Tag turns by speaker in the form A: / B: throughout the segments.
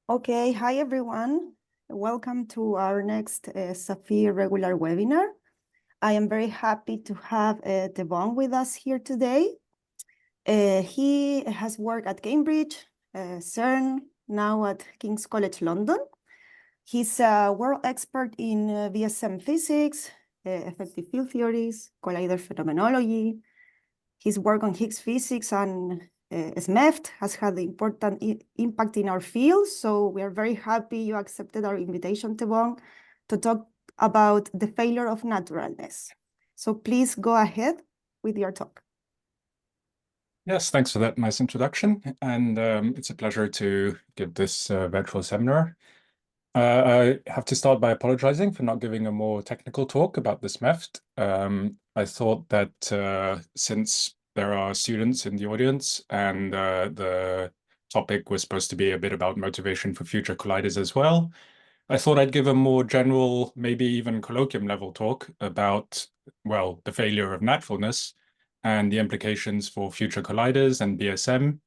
A: Okay, hi everyone. Welcome to our next Saphir regular webinar. I am very happy to have Tevong with us here today. He has worked at Cambridge, CERN, now at King's College London. He's a world expert in VSM physics, effective field theories, collider phenomenology. His work on Higgs physics and SMEFT has had important impact in our field. So we are very happy you accepted our invitation, Tevong, to talk about the failure of naturalness. So please go ahead with your talk.
B: Yes, thanks for that nice introduction. And it's a pleasure to give this virtual seminar. I have to start by apologizing for not giving a more technical talk about this MEFT. I thought that since there are students in the audience and the topic was supposed to be a bit about motivation for future colliders as well, I thought I'd give a more general, maybe even colloquium level talk about, well, the failure of naturalness and the implications for future colliders and BSM.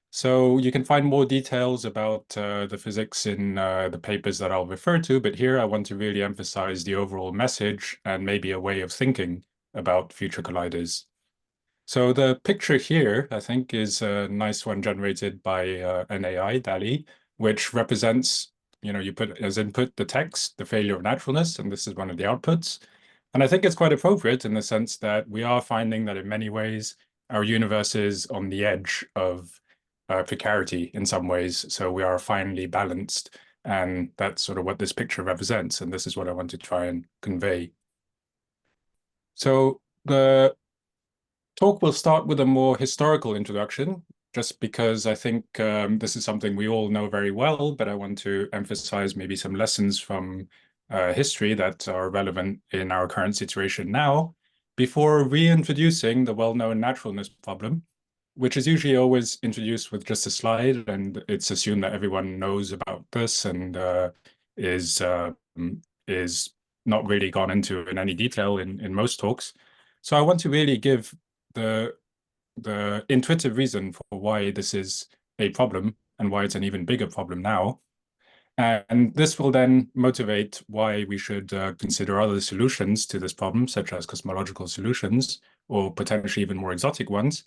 B: So you can find more details about the physics in the papers that I'll refer to, but here I want to really emphasize the overall message and maybe a way of thinking about future colliders. So the picture here, I think, is a nice one generated by an AI, DALL-E, which represents, you put as input the text, the failure of naturalness, and this is one of the outputs. And I think it's quite appropriate in the sense that we are finding that in many ways, our universe is on the edge of precarity in some ways. So we are finely balanced. And that's sort of what this picture represents. And this is what I want to try and convey. So the talk will start with a more historical introduction, just because I think this is something we all know very well, but I want to emphasize maybe some lessons from history that are relevant in our current situation now, before reintroducing the well-known naturalness problem, which is usually always introduced with just a slide, and it's assumed that everyone knows about this and is not really gone into in any detail in most talks. So I want to really give the intuitive reason for why this is a problem and why it's an even bigger problem now. And this will then motivate why we should consider other solutions to this problem, such as cosmological solutions, or potentially even more exotic ones,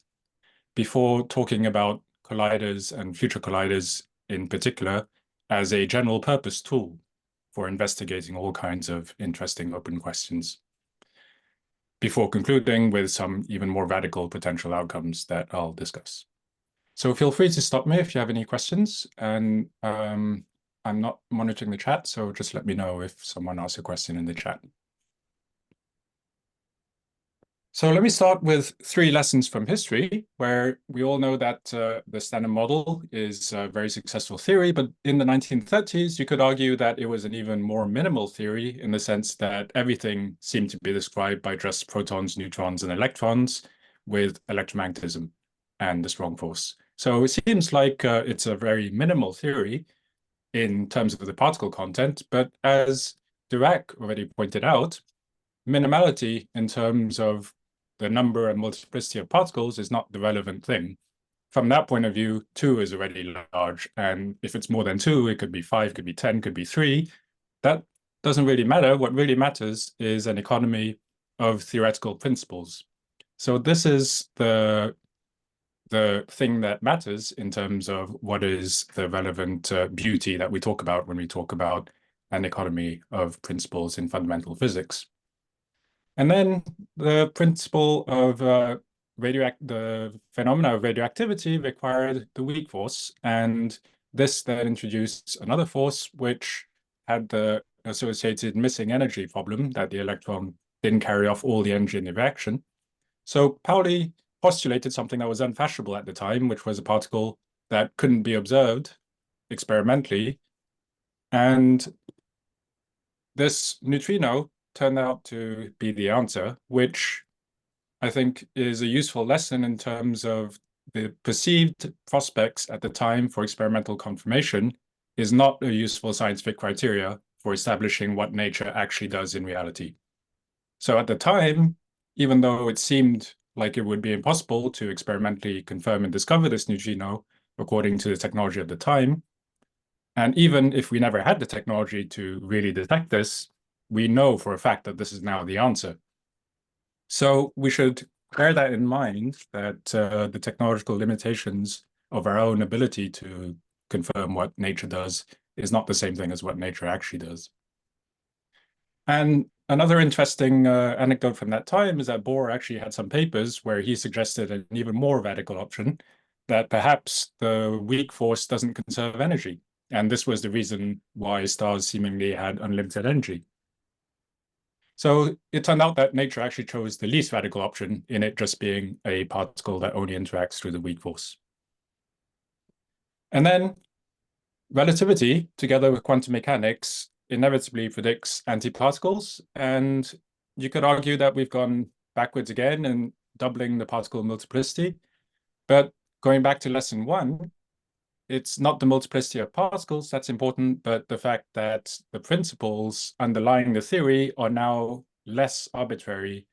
B: before talking about colliders and future colliders in particular as a general purpose tool for investigating all kinds of interesting open questions, before concluding with some even more radical potential outcomes that I'll discuss. So feel free to stop me if you have any questions, and I'm not monitoring the chat, so just let me know if someone asks a question in the chat. So let me start with 3 lessons from history, where we all know that the Standard Model is a very successful theory, but in the 1930s, you could argue that it was an even more minimal theory in the sense that everything seemed to be described by just protons, neutrons, and electrons with electromagnetism and the strong force. So it seems like it's a very minimal theory in terms of the particle content, but as Dirac already pointed out, minimality in terms of the number and multiplicity of particles is not the relevant thing. From that point of view, 2 is already large. And if it's more than 2, it could be 5, could be 10, could be 3. That doesn't really matter. What really matters is an economy of theoretical principles. So this is the thing that matters in terms of what is the relevant beauty that we talk about when we talk about an economy of principles in fundamental physics. And then the principle of the phenomena of radioactivity required the weak force, and this then introduced another force which had the associated missing energy problem, that the electron didn't carry off all the energy in the reaction. So Pauli postulated something that was unfashionable at the time, which was a particle that couldn't be observed experimentally, and this neutrino turned out to be the answer, which I think is a useful lesson in terms of the perceived prospects at the time for experimental confirmation is not a useful scientific criteria for establishing what nature actually does in reality. So at the time, even though it seemed like it would be impossible to experimentally confirm and discover this neutrino according to the technology at the time, And even if we never had the technology to really detect this, we know for a fact that this is now the answer. So we should bear that in mind, that the technological limitations of our own ability to confirm what nature does is not the same thing as what nature actually does. And another interesting anecdote from that time is that Bohr actually had some papers where he suggested an even more radical option, that perhaps the weak force doesn't conserve energy. And this was the reason why stars seemingly had unlimited energy. So it turned out that nature actually chose the least radical option, in it just being a particle that only interacts through the weak force. And then relativity, together with quantum mechanics, inevitably predicts antiparticles. And you could argue that we've gone backwards again and doubling the particle multiplicity. But going back to lesson 1, it's not the multiplicity of particles that's important, but the fact that the principles underlying the theory are now less arbitrary,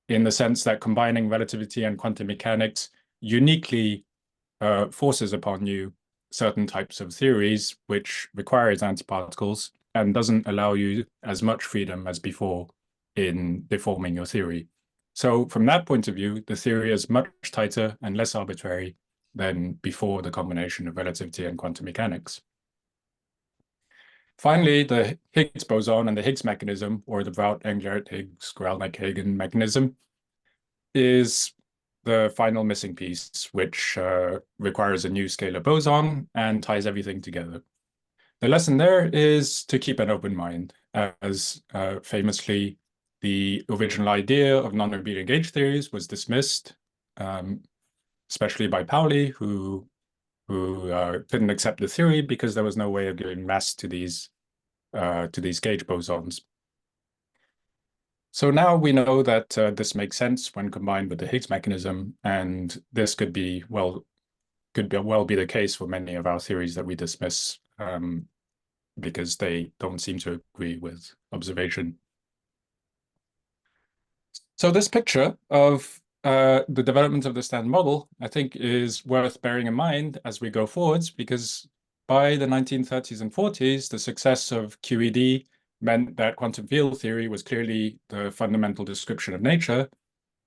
B: in the sense that combining relativity and quantum mechanics uniquely forces upon you certain types of theories, which requires antiparticles and doesn't allow you as much freedom as before in deforming your theory. So from that point of view, the theory is much tighter and less arbitrary than before the combination of relativity and quantum mechanics. Finally, the Higgs boson and the Higgs mechanism, or the Brout-Englert-Higgs-Gralnick-Hagen mechanism, is the final missing piece, which requires a new scalar boson and ties everything together. The lesson there is to keep an open mind, as famously the original idea of non-abelian gauge theories was dismissed, especially by Pauli, who couldn't accept the theory because there was no way of giving mass to these gauge bosons. So now we know that this makes sense when combined with the Higgs mechanism, and this could well be the case for many of our theories that we dismiss because they don't seem to agree with observation. So this picture of the development of the Standard Model, I think, is worth bearing in mind as we go forwards, because by the 1930s and 40s, the success of QED meant that quantum field theory was clearly the fundamental description of nature.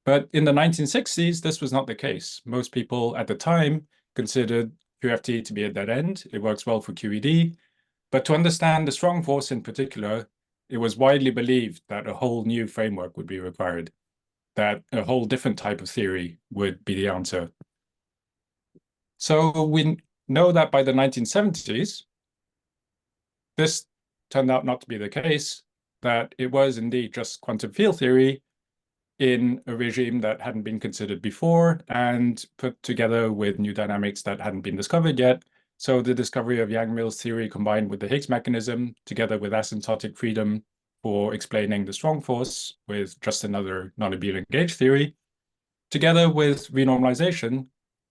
B: But in the 1960s, this was not the case. Most people at the time considered QFT to be a dead end. It works well for QED. But to understand the strong force in particular, it was widely believed that a whole new framework would be required, that a whole different type of theory would be the answer. So we know that by the 1970s, this turned out not to be the case, that it was indeed just quantum field theory in a regime that hadn't been considered before and put together with new dynamics that hadn't been discovered yet. So the discovery of Yang-Mills theory combined with the Higgs mechanism, together with asymptotic freedom for explaining the strong force with just another non-abelian gauge theory, together with renormalization,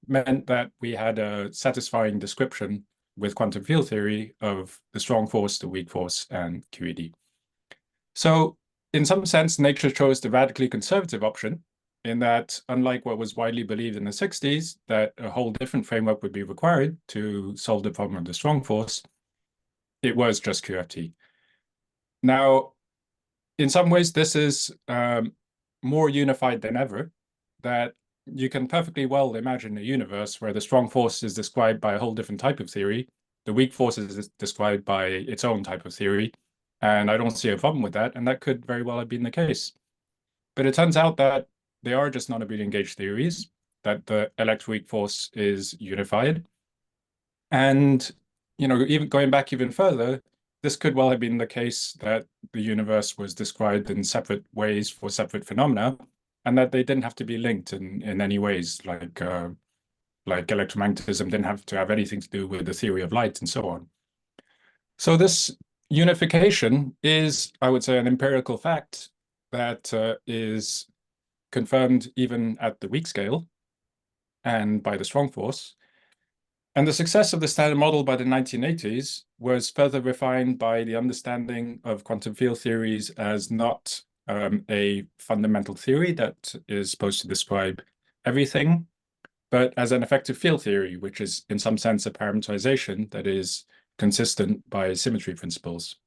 B: meant that we had a satisfying description with quantum field theory of the strong force, the weak force, and QED. So in some sense, nature chose the radically conservative option, in that, unlike what was widely believed in the 60s, that a whole different framework would be required to solve the problem of the strong force, it was just QFT. Now, in some ways, this is more unified than ever, that you can perfectly well imagine a universe where the strong force is described by a whole different type of theory, the weak force is described by its own type of theory, and I don't see a problem with that, and that could very well have been the case. But it turns out that they are just non-abelian gauge theories, that the electroweak force is unified. And, even going back even further, this could well have been the case that the universe was described in separate ways for separate phenomena, and that they didn't have to be linked in any ways, like electromagnetism didn't have to have anything to do with the theory of light and so on. So this unification is, I would say, an empirical fact that is confirmed even at the weak scale and by the strong force. And the success of the Standard Model by the 1980s was further refined by the understanding of quantum field theories as not a fundamental theory that is supposed to describe everything, but as an effective field theory, which is in some sense a parameterization that is consistent by symmetry principles.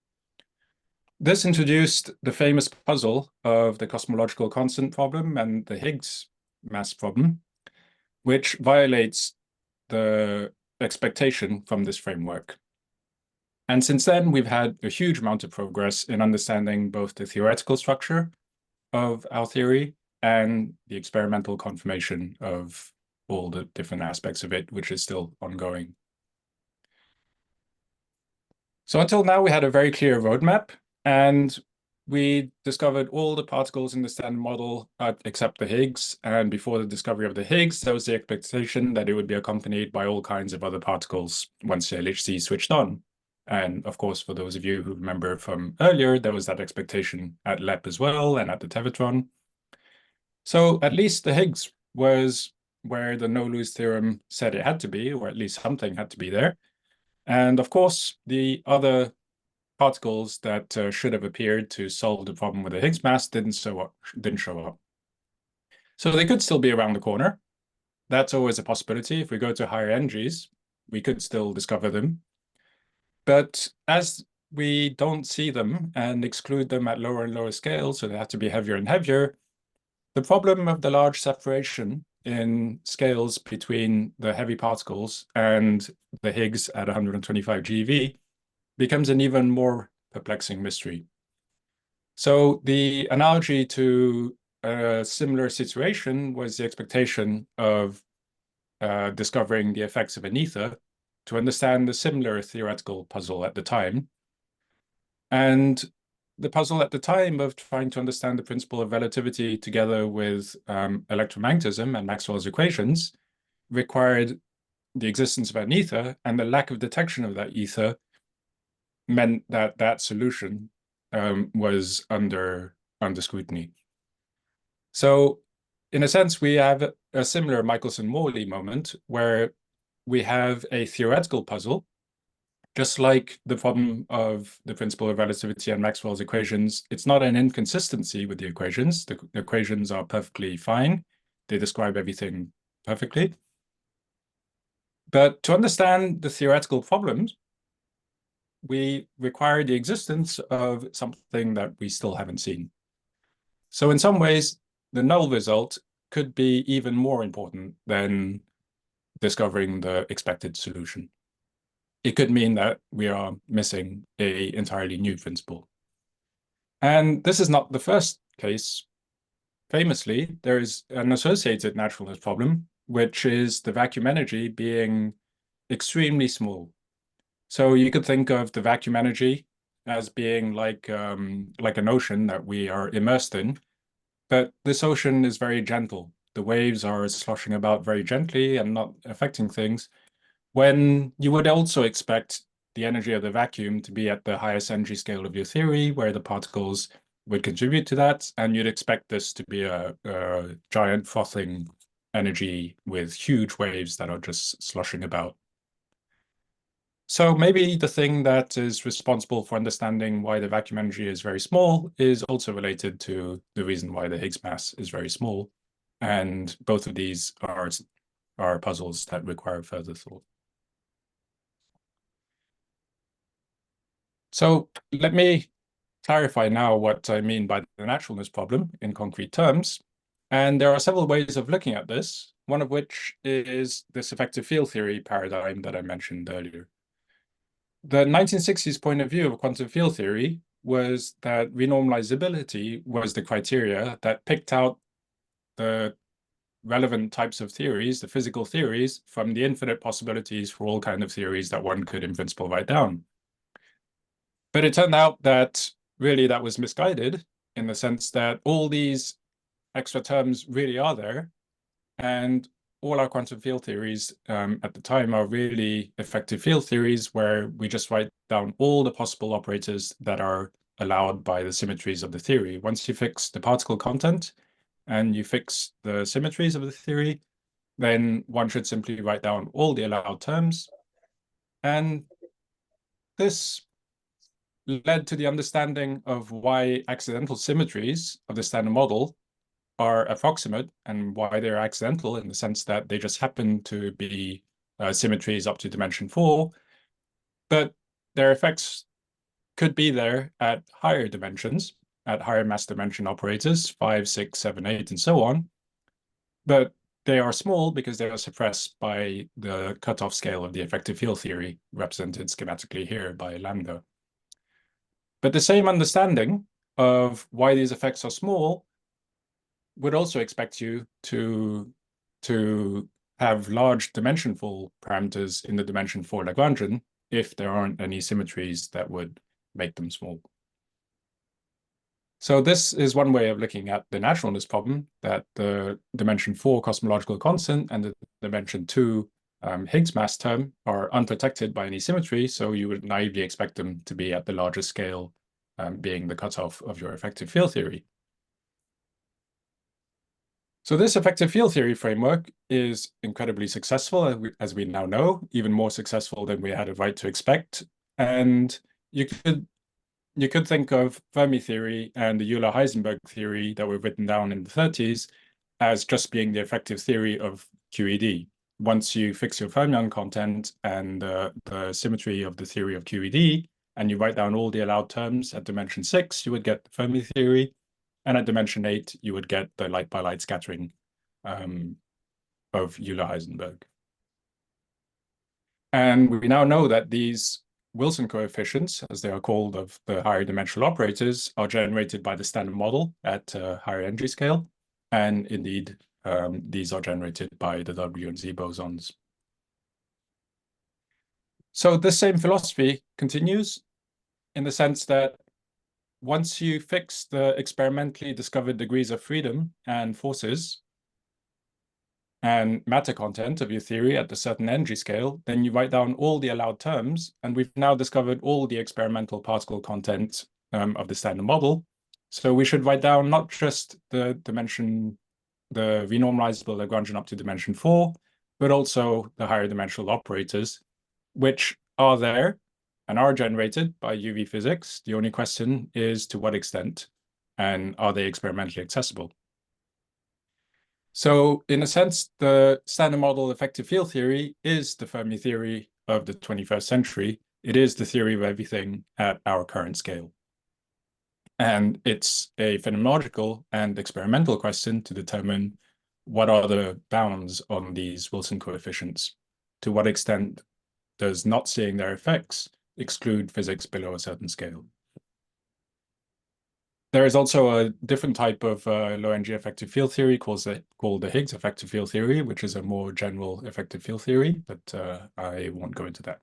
B: This introduced the famous puzzle of the cosmological constant problem and the Higgs mass problem, which violates the expectation from this framework. And since then, we've had a huge amount of progress in understanding both the theoretical structure of our theory and the experimental confirmation of all the different aspects of it, which is still ongoing. So until now, we had a very clear roadmap, and we discovered all the particles in the Standard Model except the Higgs. And before the discovery of the Higgs, there was the expectation that it would be accompanied by all kinds of other particles once the LHC switched on. And of course, for those of you who remember from earlier, there was that expectation at LEP as well and at the Tevotron. So at least the Higgs was where the no-lose theorem said it had to be, or at least something had to be there. And of course, the other particles that should have appeared to solve the problem with the Higgs mass didn't show up. So they could still be around the corner. That's always a possibility. If we go to higher energies, we could still discover them. But as we don't see them and exclude them at lower and lower scales, so they have to be heavier and heavier, the problem of the large separation in scales between the heavy particles and the Higgs at 125 GeV becomes an even more perplexing mystery. So the analogy to a similar situation was the expectation of discovering the effects of an ether to understand the similar theoretical puzzle at the time. And the puzzle at the time of trying to understand the principle of relativity together with electromagnetism and Maxwell's equations required the existence of an ether, and the lack of detection of that ether meant that that solution was under scrutiny. So in a sense, we have a similar Michelson-Morley moment where we have a theoretical puzzle, just like the problem of the principle of relativity and Maxwell's equations. It's not an inconsistency with the equations. The equations are perfectly fine. They describe everything perfectly. But to understand the theoretical problems, we require the existence of something that we still haven't seen. So in some ways, the null result could be even more important than discovering the expected solution. It could mean that we are missing an entirely new principle. And this is not the first case. Famously, there is an associated naturalness problem, which is the vacuum energy being extremely small. So you could think of the vacuum energy as being like an ocean that we are immersed in, but this ocean is very gentle. The waves are sloshing about very gently and not affecting things, when you would also expect the energy of the vacuum to be at the highest energy scale of your theory, where the particles would contribute to that, and you'd expect this to be a giant frothing energy with huge waves that are just sloshing about. So maybe the thing that is responsible for understanding why the vacuum energy is very small is also related to the reason why the Higgs mass is very small. And both of these are puzzles that require further thought. So let me clarify now what I mean by the naturalness problem in concrete terms. And there are several ways of looking at this, one of which is this effective field theory paradigm that I mentioned earlier. The 1960s point of view of quantum field theory was that renormalizability was the criteria that picked out the relevant types of theories, the physical theories, from the infinite possibilities for all kinds of theories that one could in principle write down. But it turned out that really that was misguided in the sense that all these extra terms really are there, and all our quantum field theories at the time are really effective field theories where we just write down all the possible operators that are allowed by the symmetries of the theory. Once you fix the particle content and you fix the symmetries of the theory, then one should simply write down all the allowed terms. And this led to the understanding of why accidental symmetries of the Standard Model are approximate and why they're accidental in the sense that they just happen to be symmetries up to dimension 4. But their effects could be there at higher dimensions, at higher mass dimension operators, 5, 6, 7, 8, and so on. But they are small because they are suppressed by the cutoff scale of the effective field theory, represented schematically here by lambda. But the same understanding of why these effects are small would also expect you to have large dimensionful parameters in the dimension 4 Lagrangian if there aren't any symmetries that would make them small. So this is one way of looking at the naturalness problem, that the dimension 4 cosmological constant and the dimension 2 Higgs mass term are unprotected by any symmetry, so you would naively expect them to be at the largest scale, being the cutoff of your effective field theory. So this effective field theory framework is incredibly successful, as we now know, even more successful than we had a right to expect. And you could think of Fermi theory and the Euler-Heisenberg theory that were written down in the 30s as just being the effective theory of QED. Once you fix your fermion content and the symmetry of the theory of QED, and you write down all the allowed terms at dimension 6, you would get the Fermi theory. And at dimension 8, you would get the light-by-light scattering of Euler-Heisenberg. And we now know that these Wilson coefficients, as they are called, of the higher dimensional operators, are generated by the standard model at a higher energy scale. And indeed, these are generated by the W and Z bosons. So this same philosophy continues in the sense that once you fix the experimentally discovered degrees of freedom and forces and matter content of your theory at a certain energy scale, then you write down all the allowed terms, and we've now discovered all the experimental particle content of the standard model. So we should write down not just the dimension, the renormalizable Lagrangian up to dimension 4, but also the higher dimensional operators, which are there and are generated by UV physics. The only question is to what extent, and are they experimentally accessible? So in a sense, the standard model effective field theory is the Fermi theory of the 21st century. It is the theory of everything at our current scale. And it's a phenomenological and experimental question to determine what are the bounds on these Wilson coefficients. To what extent does not seeing their effects exclude physics below a certain scale? There is also a different type of low energy effective field theory called the Higgs effective field theory, which is a more general effective field theory, but I won't go into that.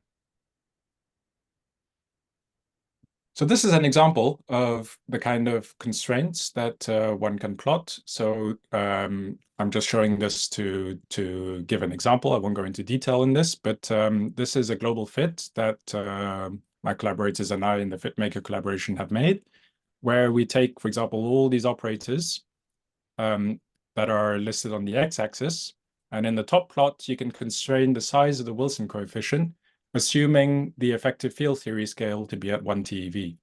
B: So this is an example of the kind of constraints that one can plot. So I'm just showing this to give an example. I won't go into detail in this, but this is a global fit that my collaborators and I in the FitMaker collaboration have made, where we take, for example, all these operators that are listed on the x-axis, and in the top plot, you can constrain the size of the Wilson coefficient, assuming the effective field theory scale to be at 1 TeV.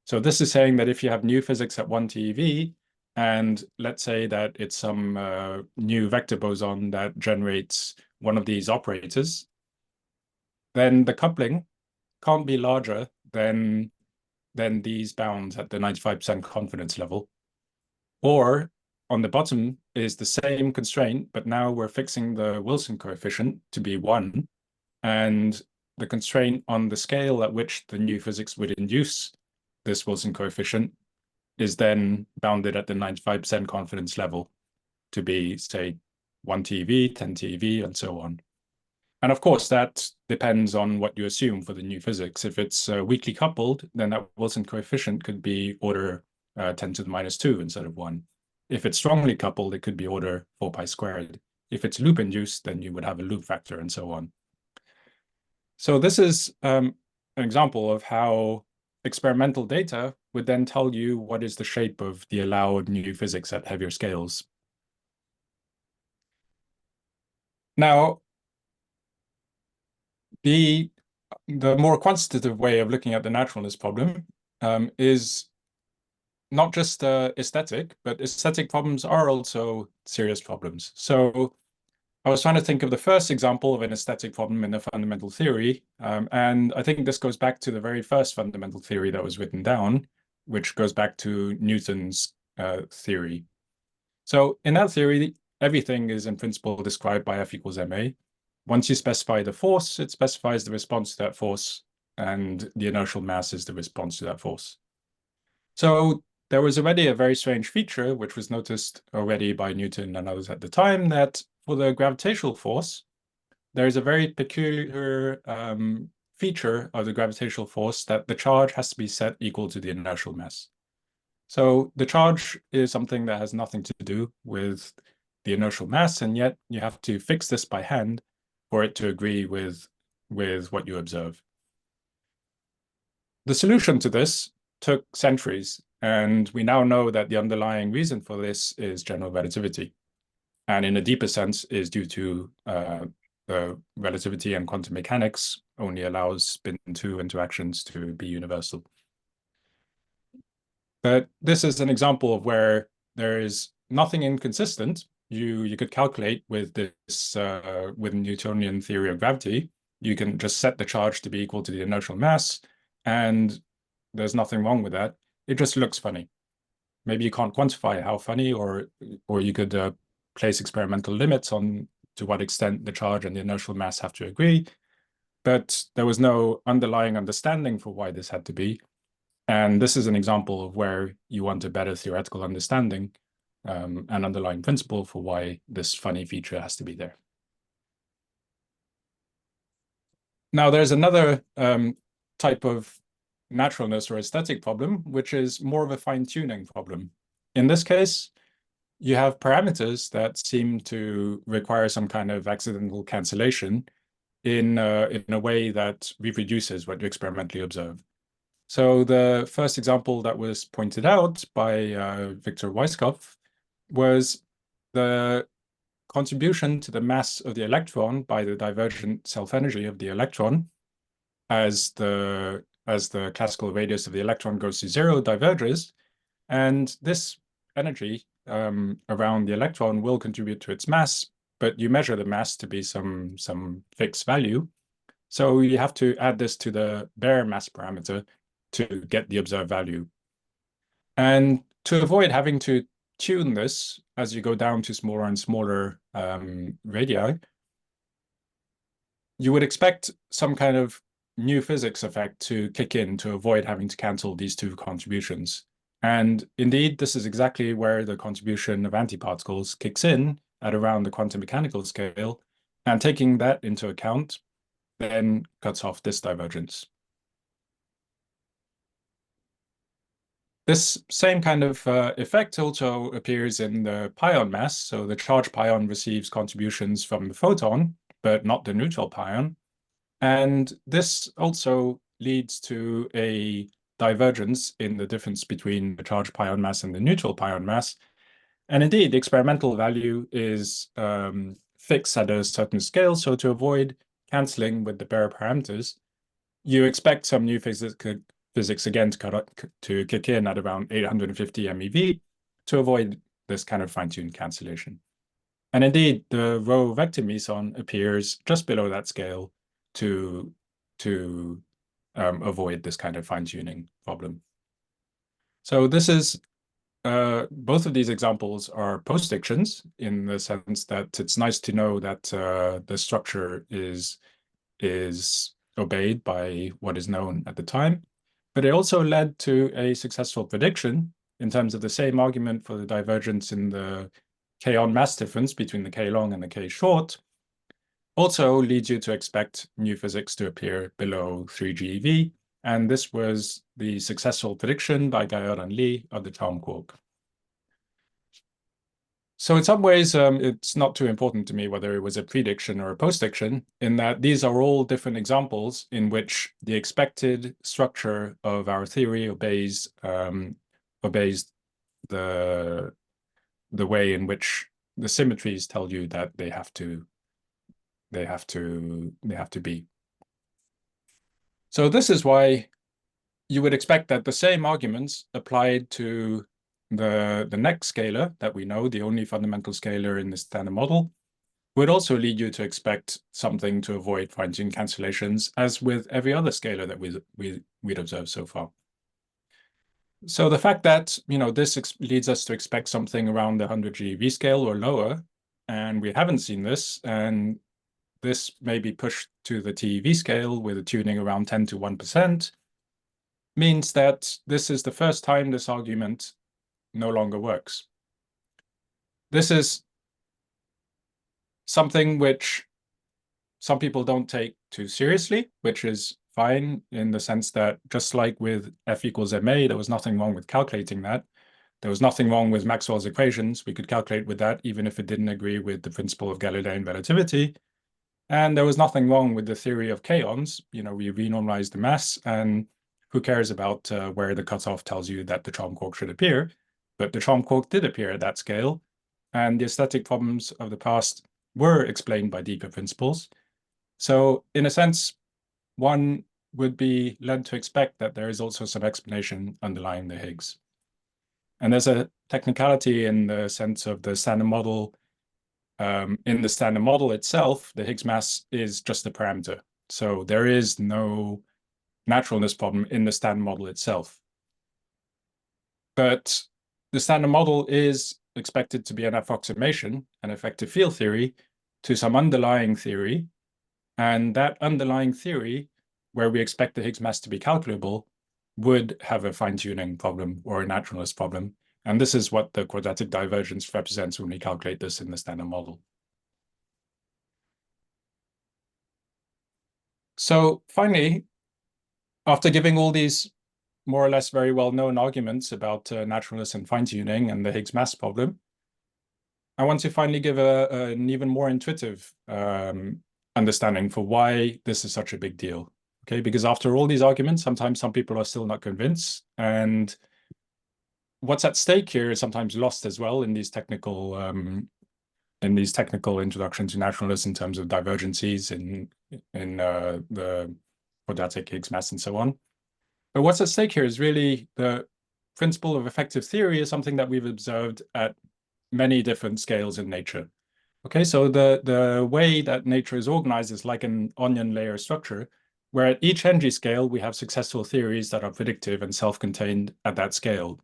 B: So this is saying that if you have new physics at 1 TeV, and let's say that it's some new vector boson that generates one of these operators, then the coupling can't be larger than these bounds at the 95% confidence level. Or on the bottom is the same constraint, but now we're fixing the Wilson coefficient to be 1. And the constraint on the scale at which the new physics would induce this Wilson coefficient is then bounded at the 95% confidence level to be, say, 1 TeV, 10 TeV, and so on. And of course, that depends on what you assume for the new physics. If it's weakly coupled, then that Wilson coefficient could be order 10 to the minus 2 instead of 1. If it's strongly coupled, it could be order 4 pi squared. If it's loop induced, then you would have a loop factor and so on. So this is an example of how experimental data would then tell you what is the shape of the allowed new physics at heavier scales. Now, the more quantitative way of looking at the naturalness problem is not just aesthetic, but aesthetic problems are also serious problems. So I was trying to think of the first example of an aesthetic problem in a fundamental theory. And I think this goes back to the very first fundamental theory that was written down, which goes back to Newton's theory. So in that theory, everything is in principle described by F equals ma. Once you specify the force, it specifies the response to that force, and the inertial mass is the response to that force. So there was already a very strange feature, which was noticed already by Newton and others at the time, that for the gravitational force, there is a very peculiar feature of the gravitational force that the charge has to be set equal to the inertial mass. So the charge is something that has nothing to do with the inertial mass, and yet you have to fix this by hand for it to agree with what you observe. The solution to this took centuries, and we now know that the underlying reason for this is general relativity, and in a deeper sense is due to the relativity and quantum mechanics only allows spin 2 interactions to be universal. But this is an example of where there is nothing inconsistent. You could calculate with this with Newtonian theory of gravity. You can just set the charge to be equal to the inertial mass, and there's nothing wrong with that. It just looks funny. Maybe you can't quantify how funny, or you could place experimental limits on to what extent the charge and the inertial mass have to agree. But there was no underlying understanding for why this had to be. And this is an example of where you want a better theoretical understanding and underlying principle for why this funny feature has to be there. Now, there's another type of naturalness or aesthetic problem, which is more of a fine-tuning problem. In this case, you have parameters that seem to require some kind of accidental cancellation in a way that reproduces what you experimentally observe. So the first example that was pointed out by Victor Weisskopf was the contribution to the mass of the electron by the divergent self-energy of the electron as the classical radius of the electron goes to zero diverges, and this energy around the electron will contribute to its mass, but you measure the mass to be some fixed value. So you have to add this to the bare mass parameter to get the observed value. And to avoid having to tune this as you go down to smaller and smaller radii, you would expect some kind of new physics effect to kick in to avoid having to cancel these two contributions. And indeed, this is exactly where the contribution of antiparticles kicks in at around the quantum mechanical scale, and taking that into account then cuts off this divergence. This same kind of effect also appears in the pion mass. So the charged pion receives contributions from the photon, but not the neutral pion. And this also leads to a divergence in the difference between the charged pion mass and the neutral pion mass. And indeed, the experimental value is fixed at a certain scale. So to avoid canceling with the bare parameters, you expect some new physics again to kick in at around 850 MeV to avoid this kind of fine-tuned cancellation. And indeed, the rho vector meson appears just below that scale to avoid this kind of fine-tuning problem. So this is both of these examples are postdictions in the sense that it's nice to know that the structure is obeyed by what is known at the time, but it also led to a successful prediction in terms of the same argument for the divergence in the k-on mass difference between the k-long and the k-short also leads you to expect new physics to appear below 3 GeV, and this was the successful prediction by Gaillard and Lee of the charm quark. So in some ways, it's not too important to me whether it was a prediction or a postdiction, in that these are all different examples in which the expected structure of our theory obeys the way in which the symmetries tell you that they have to be. So this is why you would expect that the same arguments applied to the next scalar that we know, the only fundamental scalar in the standard model, would also lead you to expect something to avoid fine-tuned cancellations, as with every other scalar that we'd observed so far. So the fact that this leads us to expect something around the 100 GeV scale or lower, and we haven't seen this, and this may be pushed to the TeV scale with a tuning around 10 to 1%, means that this is the first time this argument no longer works. This is something which some people don't take too seriously, which is fine in the sense that just like with F equals ma, there was nothing wrong with calculating that. There was nothing wrong with Maxwell's equations. We could calculate with that even if it didn't agree with the principle of Galilean relativity. And there was nothing wrong with the theory of kaons. We renormalized the mass, and who cares about where the cutoff tells you that the charm quark should appear? But the charm quark did appear at that scale, and the aesthetic problems of the past were explained by deeper principles. So in a sense, one would be led to expect that there is also some explanation underlying the Higgs. And there's a technicality in the sense of the standard model. In the standard model itself, the Higgs mass is just a parameter. So there is no naturalness problem in the standard model itself. But the standard model is expected to be an approximation, an effective field theory, to some underlying theory. And that underlying theory, where we expect the Higgs mass to be calculable, would have a fine-tuning problem or a naturalness problem. And this is what the quadratic divergence represents when we calculate this in the standard model. So finally, after giving all these more or less very well-known arguments about naturalness and fine-tuning and the Higgs mass problem, I want to finally give an even more intuitive understanding for why this is such a big deal. Okay, because after all these arguments, sometimes some people are still not convinced, and what's at stake here is sometimes lost as well in these technical introductions to naturalness in terms of divergences in the quadratic Higgs mass and so on. But what's at stake here is really the principle of effective theory is something that we've observed at many different scales in nature. Okay, so the way that nature is organized is like an onion layer structure, where at each energy scale, we have successful theories that are predictive and self-contained at that scale.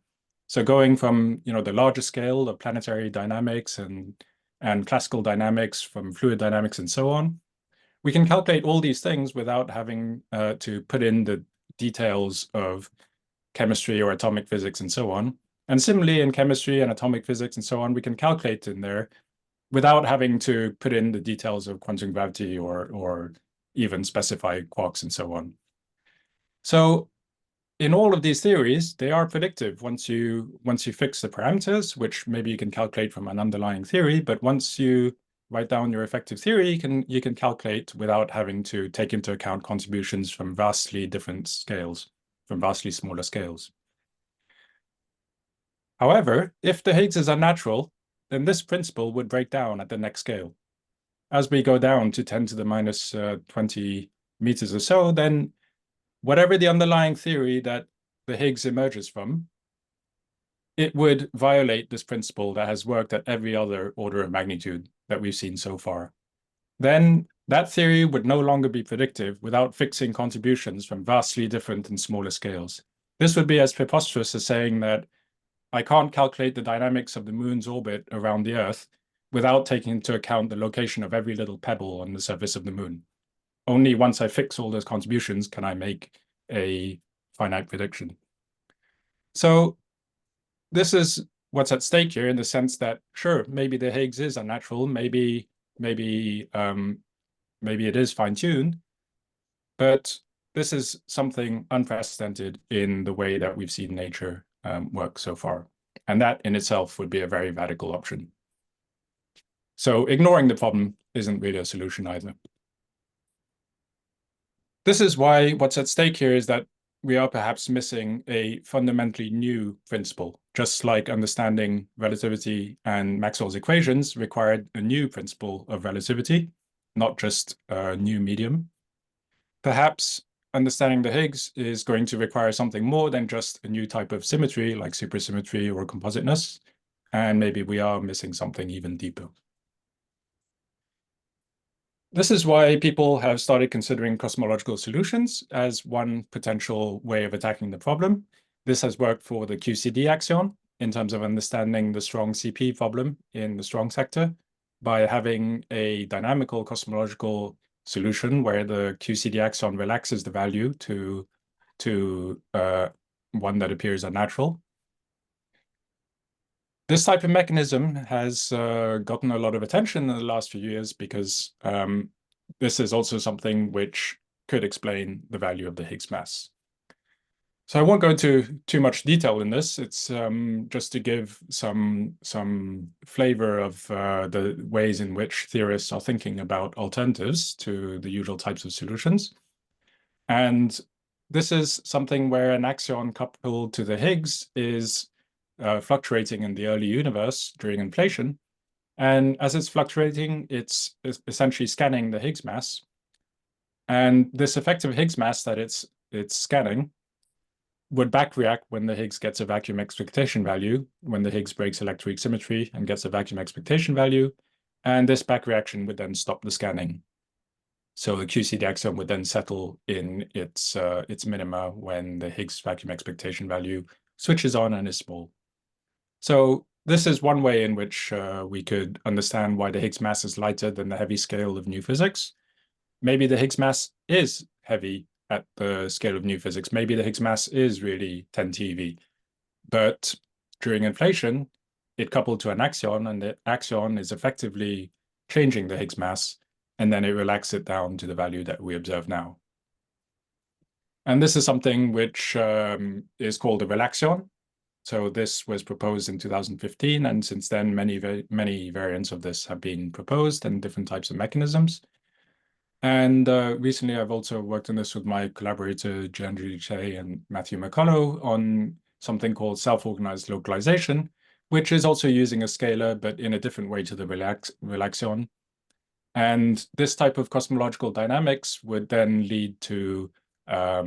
B: So going from the larger scale of planetary dynamics and classical dynamics, from fluid dynamics and so on, we can calculate all these things without having to put in the details of chemistry or atomic physics and so on. And similarly, in chemistry and atomic physics and so on, we can calculate in there without having to put in the details of quantum gravity or even specify quarks and so on. So in all of these theories, they are predictive once you fix the parameters, which maybe you can calculate from an underlying theory. But once you write down your effective theory, you can calculate without having to take into account contributions from vastly different scales, from vastly smaller scales. However, if the Higgs is unnatural, then this principle would break down at the next scale. As we go down to 10 to the minus 20 meters or so, then whatever the underlying theory that the Higgs emerges from, it would violate this principle that has worked at every other order of magnitude that we've seen so far. Then that theory would no longer be predictive without fixing contributions from vastly different and smaller scales. This would be as preposterous as saying that I can't calculate the dynamics of the moon's orbit around the Earth without taking into account the location of every little pebble on the surface of the moon. Only once I fix all those contributions can I make a finite prediction. So this is what's at stake here, in the sense that, sure, maybe the Higgs is unnatural, maybe it is fine-tuned, but this is something unprecedented in the way that we've seen nature work so far. And that in itself would be a very radical option. So ignoring the problem isn't really a solution either. This is why what's at stake here is that we are perhaps missing a fundamentally new principle, just like understanding relativity and Maxwell's equations required a new principle of relativity, not just a new medium. Perhaps understanding the Higgs is going to require something more than just a new type of symmetry like supersymmetry or compositeness, and maybe we are missing something even deeper. This is why people have started considering cosmological solutions as one potential way of attacking the problem. This has worked for the QCD axion in terms of understanding the strong CP problem in the strong sector by having a dynamical cosmological solution where the QCD axion relaxes the value to one that appears unnatural. This type of mechanism has gotten a lot of attention in the last few years because this is also something which could explain the value of the Higgs mass. So I won't go into too much detail in this. It's just to give some flavor of the ways in which theorists are thinking about alternatives to the usual types of solutions. And this is something where an axion coupled to the Higgs is fluctuating in the early universe during inflation. And as it's fluctuating, it's essentially scanning the Higgs mass. And this effective Higgs mass that it's scanning would backreact when the Higgs gets a vacuum expectation value, when the Higgs breaks electroweak symmetry and gets a vacuum expectation value. And this backreaction would then stop the scanning. So the QCD axion would then settle in its minima when the Higgs vacuum expectation value switches on and is small. So this is one way in which we could understand why the Higgs mass is lighter than the heavy scale of new physics. Maybe the Higgs mass is heavy at the scale of new physics. Maybe the Higgs mass is really 10 TeV. But during inflation, it coupled to an axion, and the axion is effectively changing the Higgs mass, and then it relaxes it down to the value that we observe now. And this is something which is called a relaxion. So this was proposed in 2015, and since then, many variants of this have been proposed and different types of mechanisms. And recently, I've also worked on this with my collaborator, Jiandri Che and Matthew McCullough, on something called self-organized localization, which is also using a scalar, but in a different way to the relaxion. And this type of cosmological dynamics would then lead to a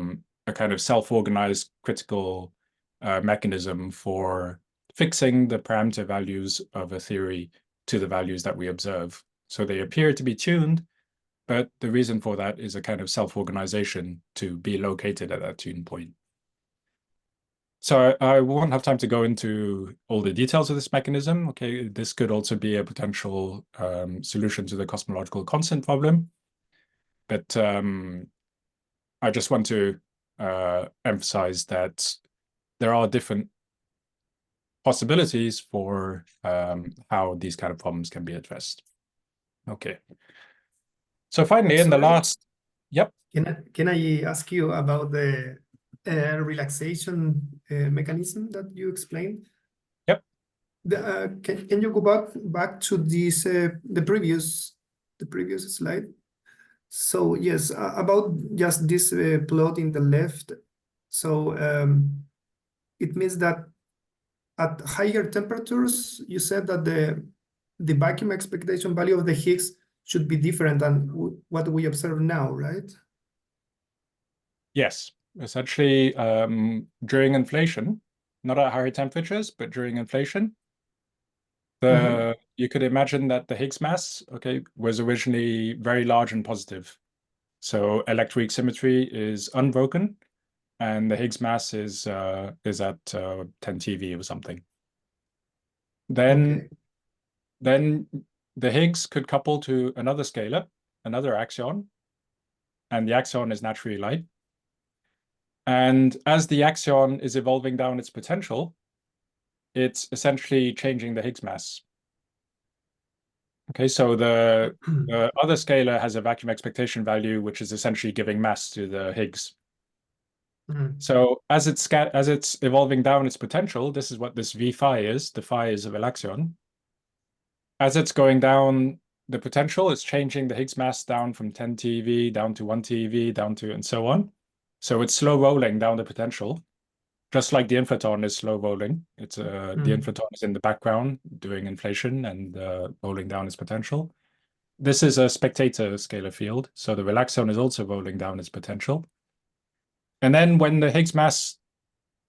B: kind of self-organized critical mechanism for fixing the parameter values of a theory to the values that we observe. So they appear to be tuned, but the reason for that is a kind of self-organization to be located at that tune point. So I won't have time to go into all the details of this mechanism. Okay, this could also be a potential solution to the cosmological constant problem. But I just want to emphasize that there are different possibilities for how these kind of problems can be addressed. Okay. So finally, in the last, yep.
C: Can I ask you about the relaxation mechanism that you explained?
B: Yep.
C: Can you go back to this the previous slide? So yes, about just this plot in the left. So it means that at higher temperatures, you said that the vacuum expectation value of the Higgs should be different than what we observe now, right?
B: Yes, essentially during inflation, not at higher temperatures, but during inflation, you could imagine that the Higgs mass, okay, was originally very large and positive. So electroweak symmetry is unbroken, and the Higgs mass is at 10 TeV or something. Then the Higgs could couple to another scalar, another axion, and the axion is naturally light. And as the axion is evolving down its potential, it's essentially changing the Higgs mass. Okay, so the other scalar has a vacuum expectation value, which is essentially giving mass to the Higgs. So as it's evolving down its potential, this is what this V phi is. The phi is a relaxion. As it's going down the potential, it's changing the Higgs mass down from 10 TeV down to 1 TeV down to and so on. So it's slow rolling down the potential, just like the inflaton is slow rolling. It's the inflaton is in the background doing inflation and rolling down its potential. This is a spectator scalar field, so the relaxion is also rolling down its potential. And then when the Higgs mass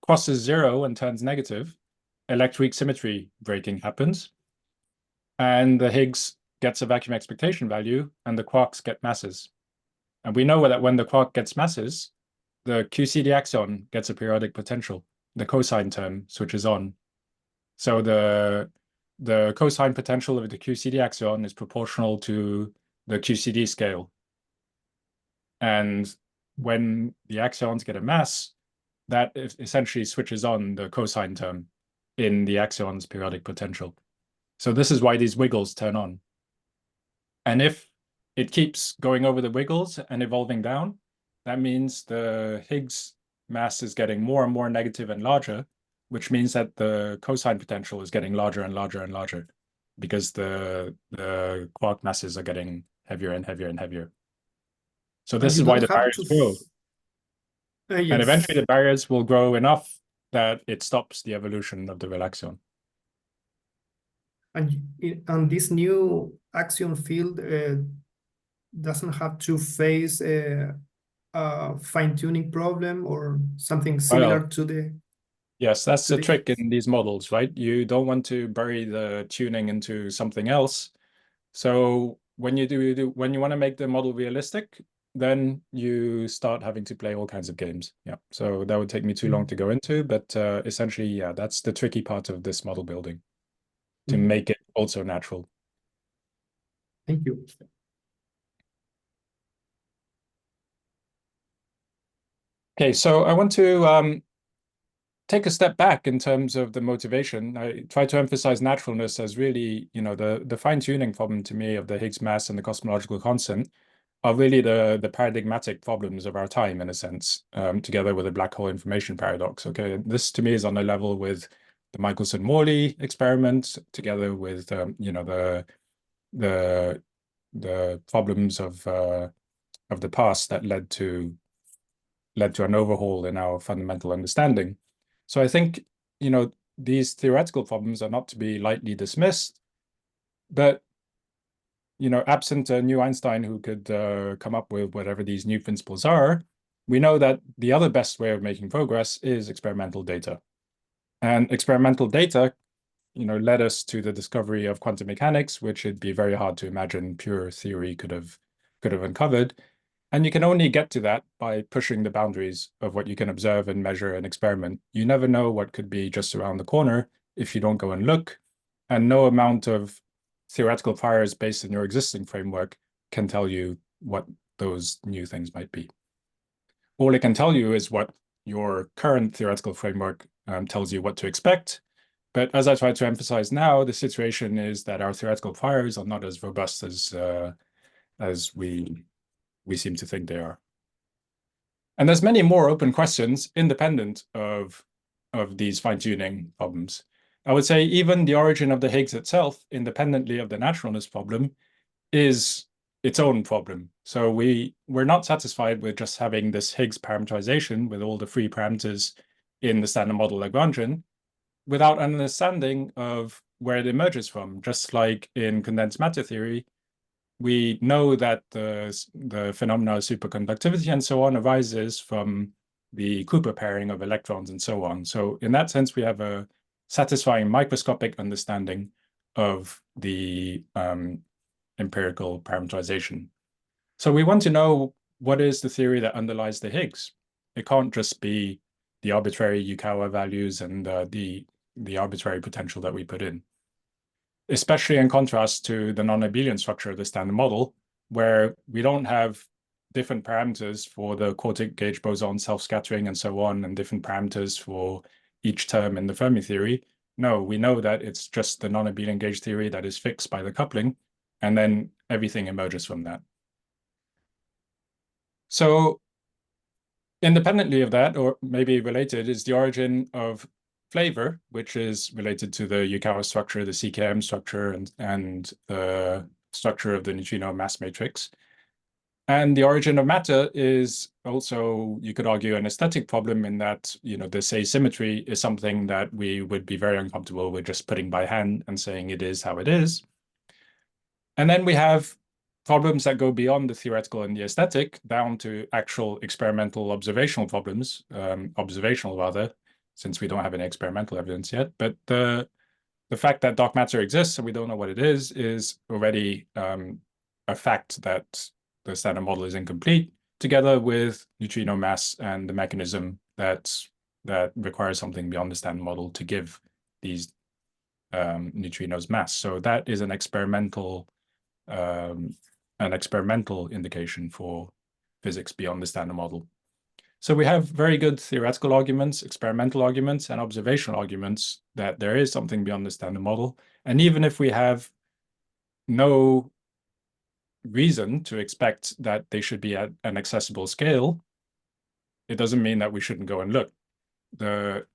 B: crosses zero and turns negative, electroweak symmetry breaking happens. And the Higgs gets a vacuum expectation value and the quarks get masses. And we know that when the quark gets masses, the QCD axion gets a periodic potential. The cosine term switches on. So the cosine potential of the QCD axion is proportional to the QCD scale. And when the axions get a mass, that essentially switches on the cosine term in the axion's periodic potential. So this is why these wiggles turn on. And if it keeps going over the wiggles and evolving down, that means the Higgs mass is getting more and more negative and larger, which means that the cosine potential is getting larger and larger and larger because the quark masses are getting heavier and heavier and heavier. So this is why the barriers grow.
C: Yes.
B: And eventually the barriers will grow enough that it stops the evolution of the relaxion.
C: And this new axion field doesn't have to face a fine-tuning problem or something similar to the...
B: Yes, that's the trick in these models, right? You don't want to bury the tuning into something else. So when you want to make the model realistic, then you start having to play all kinds of games. Yeah, so that would take me too long to go into, but essentially, yeah, that's the tricky part of this model building, to make it also natural.
C: Thank you.
B: Okay, so I want to take a step back in terms of the motivation. I try to emphasize naturalness as really, the fine-tuning problem to me of the Higgs mass and the cosmological constant are really the paradigmatic problems of our time, in a sense, together with the black hole information paradox. Okay, this to me is on a level with the Michelson-Morley experiment, together with the problems of the past that led to an overhaul in our fundamental understanding. So I think, these theoretical problems are not to be lightly dismissed, but, absent a new Einstein who could come up with whatever these new principles are, we know that the other best way of making progress is experimental data. And experimental data, led us to the discovery of quantum mechanics, which it'd be very hard to imagine pure theory could have uncovered. And you can only get to that by pushing the boundaries of what you can observe and measure and experiment. You never know what could be just around the corner if you don't go and look. And no amount of theoretical fires based on your existing framework can tell you what those new things might be. All it can tell you is what your current theoretical framework tells you what to expect. But as I try to emphasize now, the situation is that our theoretical fires are not as robust as we seem to think they are. And there's many more open questions independent of these fine-tuning problems. I would say even the origin of the Higgs itself, independently of the naturalness problem, is its own problem. So we're not satisfied with just having this Higgs parameterization with all the free parameters in the standard model Lagrangian without an understanding of where it emerges from. Just like in condensed matter theory, we know that the phenomena of superconductivity and so on arises from the Cooper pairing of electrons and so on. So in that sense, we have a satisfying microscopic understanding of the empirical parameterization. So we want to know what is the theory that underlies the Higgs. It can't just be the arbitrary Yukawa values and the arbitrary potential that we put in, especially in contrast to the non-abelian structure of the standard model, where we don't have different parameters for the quartic gauge boson self-scattering and so on, and different parameters for each term in the Fermi theory. No, we know that it's just the non-abelian gauge theory that is fixed by the coupling, and then everything emerges from that. So independently of that, or maybe related, is the origin of flavor, which is related to the Yukawa structure, the CKM structure, and the structure of the neutrino mass matrix. And the origin of matter is also, you could argue, an aesthetic problem in that, this asymmetry is something that we would be very uncomfortable with just putting by hand and saying it is how it is. And then we have problems that go beyond the theoretical and the aesthetic down to actual experimental observational problems, observational rather, since we don't have any experimental evidence yet. But the the fact that dark matter exists and we don't know what it is already a fact that the standard model is incomplete, together with neutrino mass and the mechanism that requires something beyond the standard model to give these neutrinos mass. So that is an experimental indication for physics beyond the standard model. So we have very good theoretical arguments, experimental arguments, and observational arguments that there is something beyond the standard model. And even if we have no reason to expect that they should be at an accessible scale, it doesn't mean that we shouldn't go and look. The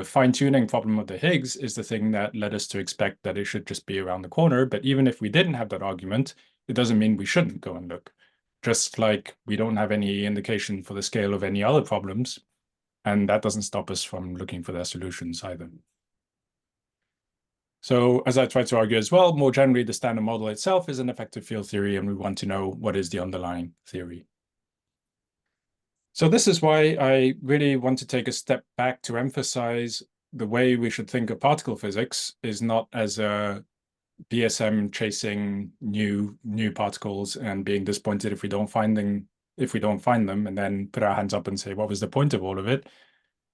B: fine-tuning problem of the Higgs is the thing that led us to expect that it should just be around the corner. But even if we didn't have that argument, it doesn't mean we shouldn't go and look. Just like we don't have any indication for the scale of any other problems, and that doesn't stop us from looking for their solutions either. So as I tried to argue as well, more generally, the standard model itself is an effective field theory, and we want to know what is the underlying theory. So this is why I really want to take a step back to emphasize the way we should think of particle physics is not as a BSM chasing new particles and being disappointed if we don't find them, and then put our hands up and say, what was the point of all of it?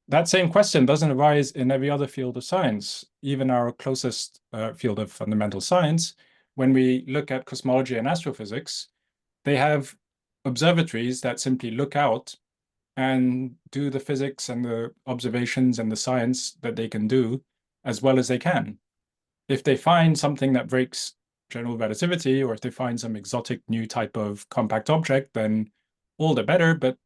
B: That same question doesn't arise in every other field of science, even our closest field of fundamental science. When we look at cosmology and astrophysics, they have observatories that simply look out and do the physics and the observations and the science that they can do as well as they can. If they find something that breaks general relativity, or if they find some exotic new type of compact object, then all the better, but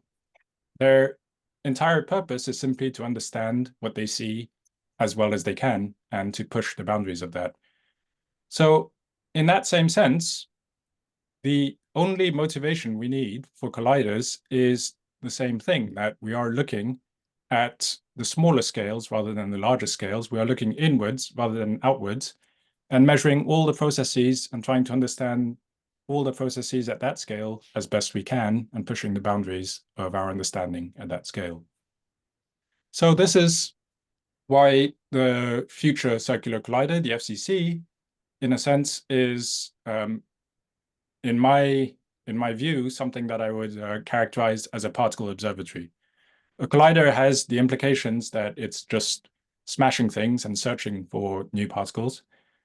B: their entire purpose is simply to understand what they see as well as they can and to push the boundaries of that. So in that same sense, the only motivation we need for colliders is the same thing, that we are looking at the smaller scales rather than the larger scales. We are looking inwards rather than outwards and measuring all the processes and trying to understand all the processes at that scale as best we can and pushing the boundaries of our understanding at that scale. So this is why the future circular collider, the FCC, in a sense is, in my view, something that I would characterize as a particle observatory. A collider has the implications that it's just smashing things and searching for new particles,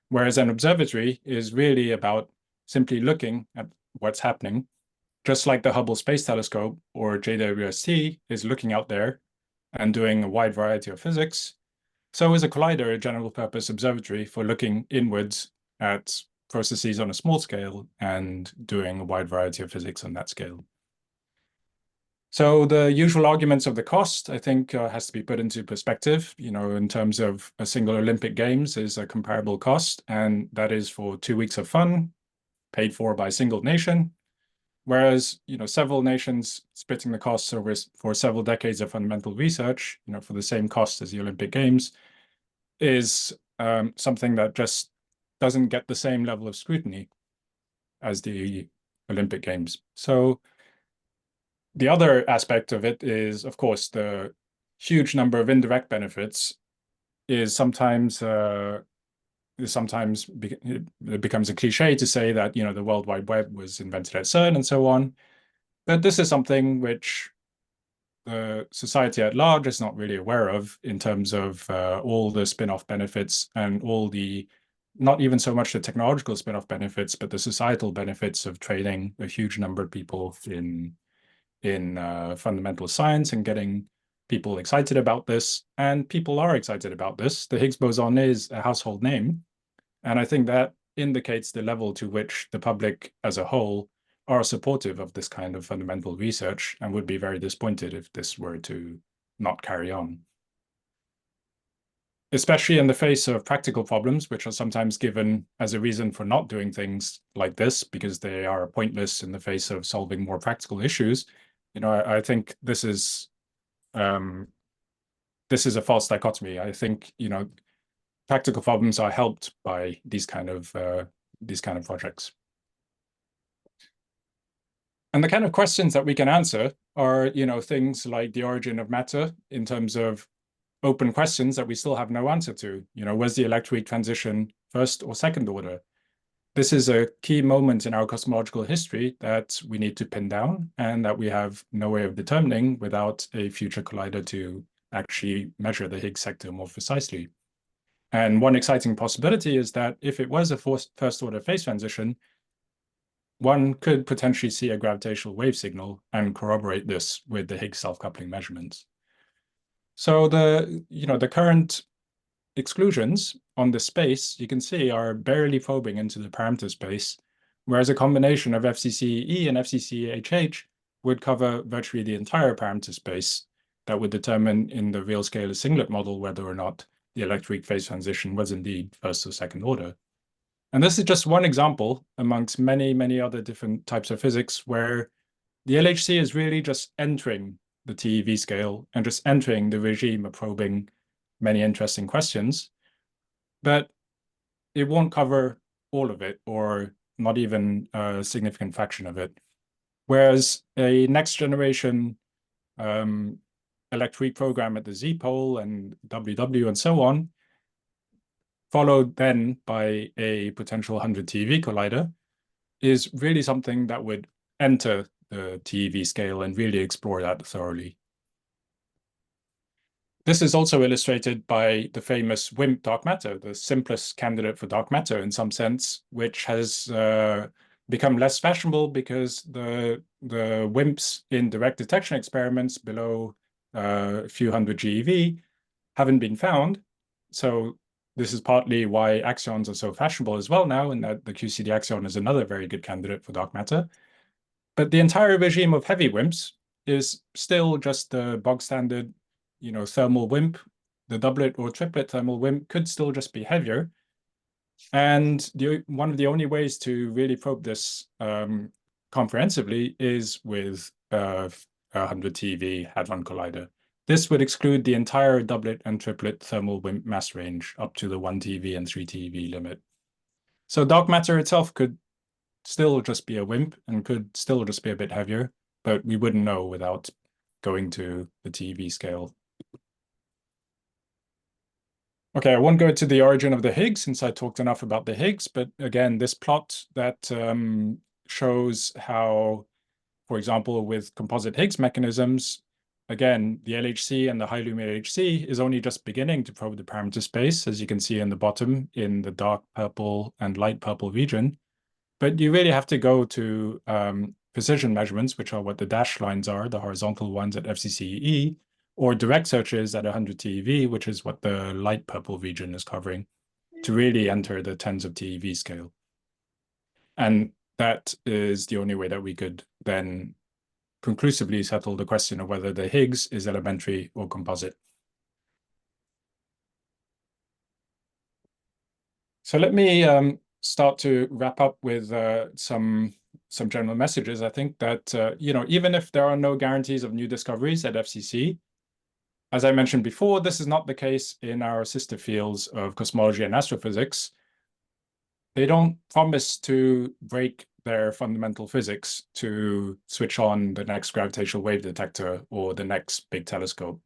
B: whereas an observatory is really about simply looking at what's happening, just like the Hubble Space Telescope or JWST is looking out there and doing a wide variety of physics. So is a collider a general purpose observatory for looking inwards at processes on a small scale and doing a wide variety of physics on that scale. So the usual arguments of the cost, I think, has to be put into perspective. You know, in terms of a single Olympic Games is a comparable cost, and that is for 2 weeks of fun, paid for by a single nation. Whereas, you know, several nations splitting the costs over for several decades of fundamental research, you know, for the same cost as the Olympic Games, is something that just doesn't get the same level of scrutiny as the Olympic Games. So the other aspect of it is, of course, the huge number of indirect benefits is sometimes it becomes a cliche to say that, you know, the World Wide Web was invented at CERN and so on. But this is something which the society at large is not really aware of in terms of all the spin-off benefits and all the, not even so much the technological spin-off benefits, but the societal benefits of training a huge number of people in fundamental science and getting people excited about this. And people are excited about this. The Higgs boson is a household name. And I think that indicates the level to which the public as a whole are supportive of this kind of fundamental research and would be very disappointed if this were to not carry on. Especially in the face of practical problems, which are sometimes given as a reason for not doing things like this because they are pointless in the face of solving more practical issues. You know, I think this is a false dichotomy. I think, you know, practical problems are helped by these kind of projects. And the kind of questions that we can answer are, you know, things like the origin of matter in terms of open questions that we still have no answer to. Was the electroweak transition first or second order? This is a key moment in our cosmological history that we need to pin down and that we have no way of determining without a future collider to actually measure the Higgs sector more precisely. And one exciting possibility is that if it was a first-order phase transition, one could potentially see a gravitational wave signal and corroborate this with the Higgs self-coupling measurements. So the current exclusions on the space, you can see, are barely probing into the parameter space, whereas a combination of FCCE and FCCHH would cover virtually the entire parameter space that would determine in the real scalar singlet model whether or not the electroweak phase transition was indeed first or second order. And this is just one example amongst many, many other different types of physics where the LHC is really just entering the TeV scale and just entering the regime of probing many interesting questions, but it won't cover all of it or not even a significant fraction of it. Whereas a next generation electroweak program at the Z-pole and WW and so on, followed then by a potential 100 TeV collider, is really something that would enter the TeV scale and really explore that thoroughly. This is also illustrated by the famous WIMP dark matter, the simplest candidate for dark matter in some sense, which has become less fashionable because the WIMPs in direct detection experiments below a few hundred GeV haven't been found. So this is partly why axions are so fashionable as well now, and that the QCD axion is another very good candidate for dark matter. But the entire regime of heavy WIMPs is still just the bog standard, thermal WIMP. The doublet or triplet thermal WIMP could still just be heavier. And one of the only ways to really probe this comprehensively is with a 100 TeV hadron collider. This would exclude the entire doublet and triplet thermal WIMP mass range up to the 1 TeV and 3 TeV limit. So dark matter itself could still just be a WIMP and could still just be a bit heavier, but we wouldn't know without going to the TeV scale. Okay, I won't go to the origin of the Higgs since I talked enough about the Higgs, but again, this plot that shows how, for example, with composite Higgs mechanisms, again, the LHC and the high lumen LHC is only just beginning to probe the parameter space, as you can see in the bottom in the dark purple and light purple region. But you really have to go to precision measurements, which are what the dashed lines are, the horizontal ones at FCCE, or direct searches at 100 TeV, which is what the light purple region is covering, to really enter the tens of TeV scale. And that is the only way that we could then conclusively settle the question of whether the Higgs is elementary or composite. So let me start to wrap up with some general messages. I think that even if there are no guarantees of new discoveries at FCC, as I mentioned before, this is not the case in our sister fields of cosmology and astrophysics. They don't promise to break their fundamental physics to switch on the next gravitational wave detector or the next big telescope.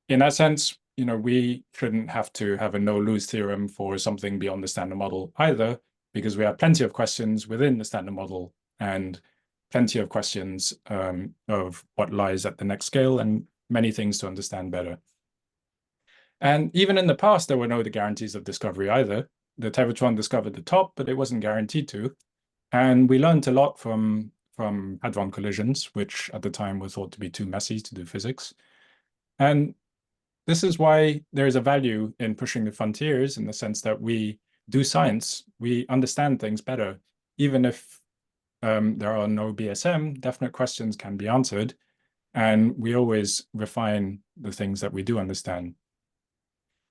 B: In that sense, we shouldn't have to have a no-lose theorem for something beyond the standard model either, because we have plenty of questions within the standard model and plenty of questions of what lies at the next scale and many things to understand better. And even in the past, there were no guarantees of discovery either. The Tevong discovered the top, but it wasn't guaranteed to. And we learned a lot from hadron collisions, which at the time were thought to be too messy to do physics. And this is why there is a value in pushing the frontiers in the sense that we do science, we understand things better. Even if there are no BSM, definite questions can be answered. And we always refine the things that we do understand.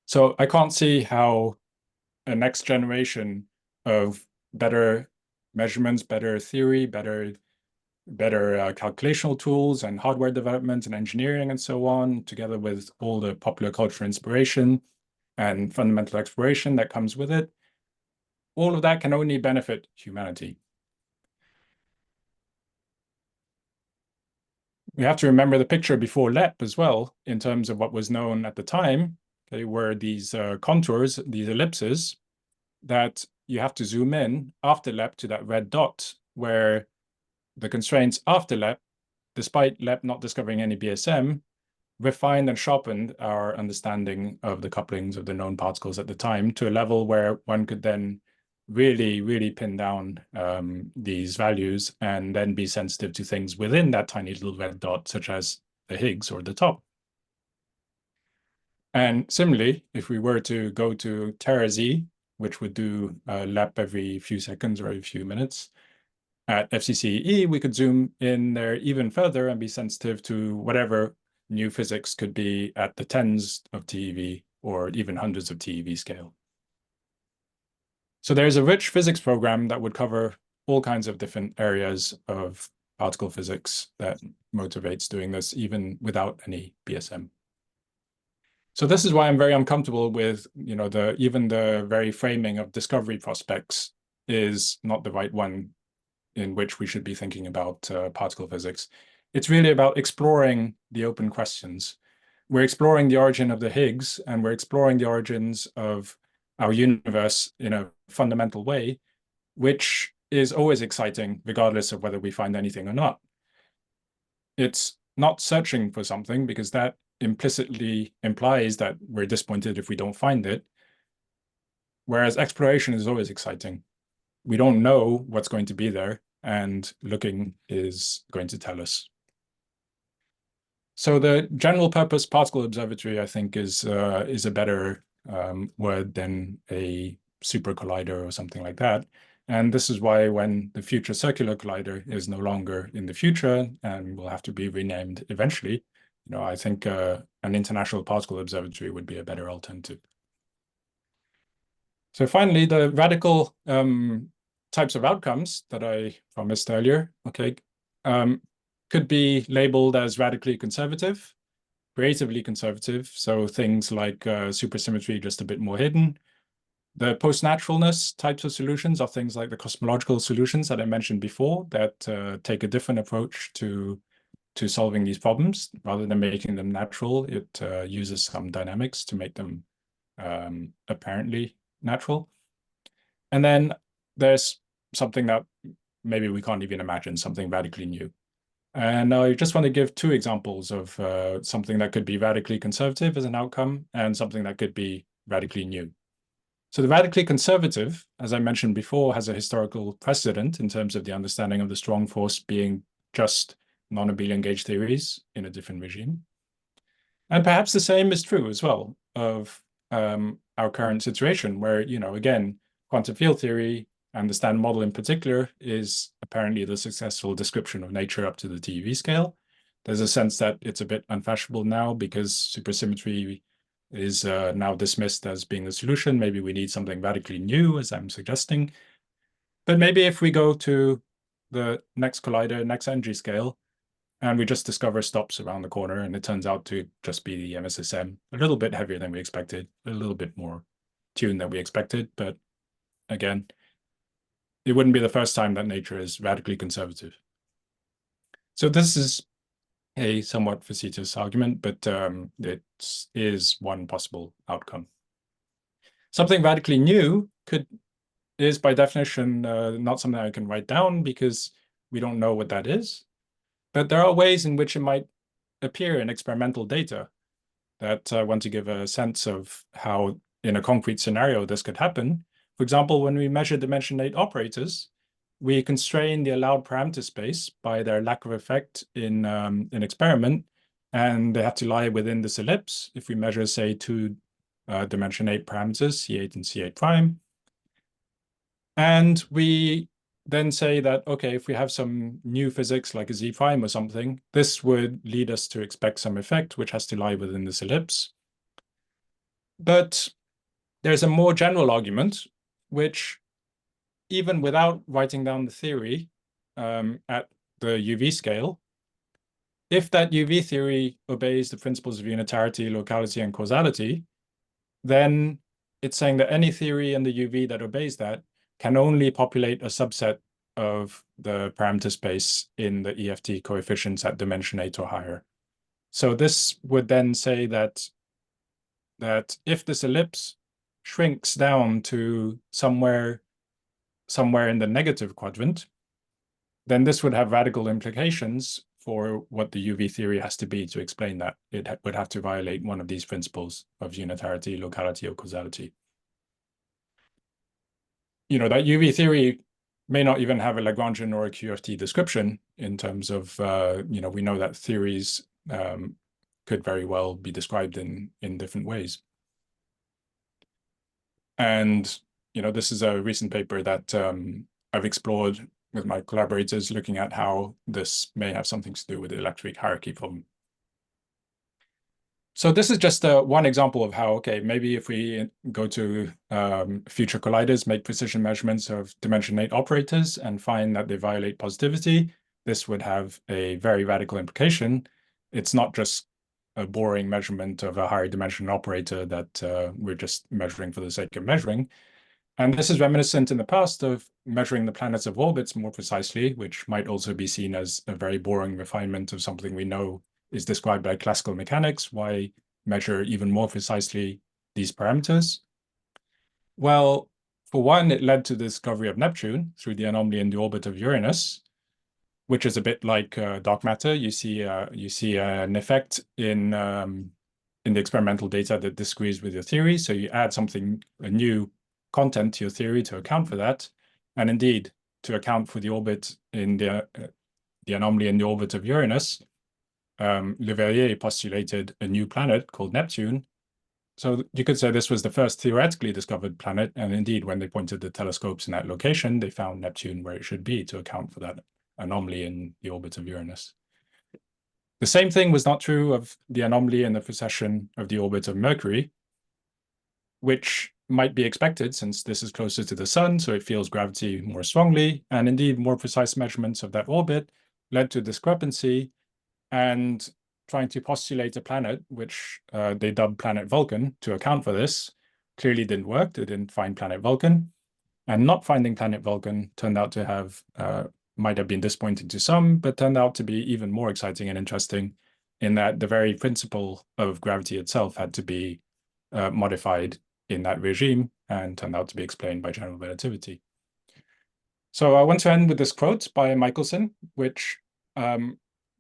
B: So I can't see how a next generation of better measurements, better theory, better calculational tools and hardware development and engineering and so on, together with all the popular culture inspiration and fundamental exploration that comes with it, all of that can only benefit humanity. We have to remember the picture before LEP as well, in terms of what was known at the time, okay, were these contours, these ellipses, that you have to zoom in after LEP to that red dot, where the constraints after LEP, despite LEP not discovering any BSM, refined and sharpened our understanding of the couplings of the known particles at the time to a level where one could then really pin down these values and then be sensitive to things within that tiny little red dot, such as the Higgs or the top. And similarly, if we were to go to TerraZ, which would do LEP every few seconds or every few minutes, at FCCE, we could zoom in there even further and be sensitive to whatever new physics could be at the tens of TeV or even hundreds of TeV scale. So there's a rich physics program that would cover all kinds of different areas of particle physics that motivates doing this even without any BSM. So this is why I'm very uncomfortable with, even the very framing of discovery prospects is not the right one in which we should be thinking about particle physics. It's really about exploring the open questions. We're exploring the origin of the Higgs, and we're exploring the origins of our universe in a fundamental way, which is always exciting, regardless of whether we find anything or not. It's not searching for something, because that implicitly implies that we're disappointed if we don't find it, whereas exploration is always exciting. We don't know what's going to be there, and looking is going to tell us. So the general purpose particle observatory, I think, is a better word than a super collider or something like that. And this is why when the future circular collider is no longer in the future and will have to be renamed eventually, I think an international particle observatory would be a better alternative. So finally, the radical types of outcomes that I promised earlier, okay, could be labeled as radically conservative, creatively conservative, so things like supersymmetry just a bit more hidden. The post-naturalness types of solutions are things like the cosmological solutions that I mentioned before that take a different approach to solving these problems. Rather than making them natural, it uses some dynamics to make them apparently natural. And then there's something that maybe we can't even imagine, something radically new. And I just want to give two examples of something that could be radically conservative as an outcome and something that could be radically new. So the radically conservative, as I mentioned before, has a historical precedent in terms of the understanding of the strong force being just non-abelian gauge theories in a different regime. And perhaps the same is true as well of our current situation where, again, quantum field theory and the Standard Model in particular is apparently the successful description of nature up to the TeV scale. There's a sense that it's a bit unfashionable now because supersymmetry is now dismissed as being the solution. Maybe we need something radically new, as I'm suggesting. But maybe if we go to the next collider, next energy scale, and we just discover stops around the corner, and it turns out to just be the MSSM, a little bit heavier than we expected, a little bit more tuned than we expected. But again, it wouldn't be the first time that nature is radically conservative. So this is a somewhat facetious argument, but it is one possible outcome. Something radically new is by definition not something I can write down because we don't know what that is. But there are ways in which it might appear in experimental data that I want to give a sense of how, in a concrete scenario, this could happen. For example, when we measure dimension 8 operators, we constrain the allowed parameter space by their lack of effect in an experiment, and they have to lie within this ellipse. If we measure, say, two dimension 8 parameters, C8 and C8 prime, and we then say that, okay, if we have some new physics like a Z prime or something, this would lead us to expect some effect, which has to lie within this ellipse. But there's a more general argument, which even without writing down the theory at the UV scale, if that UV theory obeys the principles of unitarity, locality, and causality, then it's saying that any theory in the UV that obeys that can only populate a subset of the parameter space in the EFT coefficients at dimension 8 or higher. So this would then say that if this ellipse shrinks down to somewhere in the negative quadrant, then this would have radical implications for what the UV theory has to be to explain that. It would have to violate one of these principles of unitarity, locality, or causality. You know, that UV theory may not even have a Lagrangian or a QFT description in terms of, you know, we know that theories could very well be described in different ways. And, you know, this is a recent paper that I've explored with my collaborators, looking at how this may have something to do with the electric hierarchy problem. So this is just one example of how, okay, maybe if we go to future colliders, make precision measurements of dimension 8 operators and find that they violate positivity, this would have a very radical implication. It's not just a boring measurement of a higher dimension operator that we're just measuring for the sake of measuring. And this is reminiscent in the past of measuring the planets of orbits more precisely, which might also be seen as a very boring refinement of something we know is described by classical mechanics. Why measure even more precisely these parameters? Well, for one, it led to the discovery of Neptune through the anomaly in the orbit of Uranus, which is a bit like dark matter. You see an effect in the experimental data that disagrees with your theory. So you add a new content to your theory to account for that. And indeed, to account for the orbit in the anomaly in the orbit of Uranus, Leverrier postulated a new planet called Neptune. So you could say this was the first theoretically discovered planet. And indeed, when they pointed the telescopes in that location, they found Neptune where it should be to account for that anomaly in the orbit of Uranus. The same thing was not true of the anomaly in the precession of the orbit of Mercury, which might be expected since this is closer to the sun, so it feels gravity more strongly. And indeed, more precise measurements of that orbit led to discrepancy, and trying to postulate a planet, which they dubbed planet Vulcan, to account for this, clearly didn't work. They didn't find planet Vulcan. And not finding planet Vulcan turned out to have, might have been disappointing to some, but turned out to be even more exciting and interesting in that the very principle of gravity itself had to be modified in that regime and turned out to be explained by general relativity. So I want to end with this quote by Michelson, which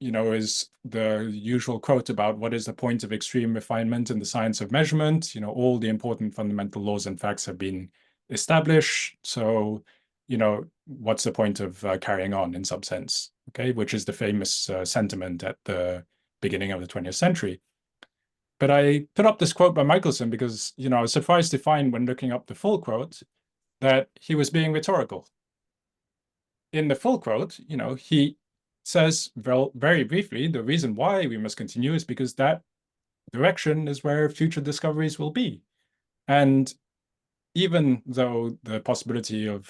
B: you know, is the usual quote about what is the point of extreme refinement in the science of measurement. You know, all the important fundamental laws and facts have been established. So, you know, what's the point of carrying on in some sense, okay, which is the famous sentiment at the beginning of the 20th century. But I put up this quote by Michelson because, you know, I was surprised to find when looking up the full quote that he was being rhetorical. In the full quote, you know, he says very briefly, the reason why we must continue is because that direction is where future discoveries will be. And even though the possibility of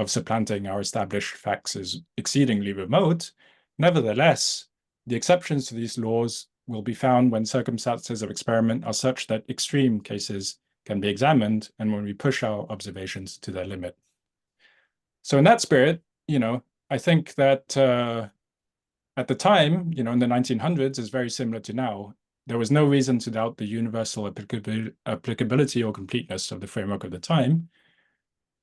B: supplanting our established facts is exceedingly remote, nevertheless, the exceptions to these laws will be found when circumstances of experiment are such that extreme cases can be examined and when we push our observations to their limit. So in that spirit, you know, I think that at the time, you know, in the 1900s is very similar to now. There was no reason to doubt the universal applicability or completeness of the framework of the time.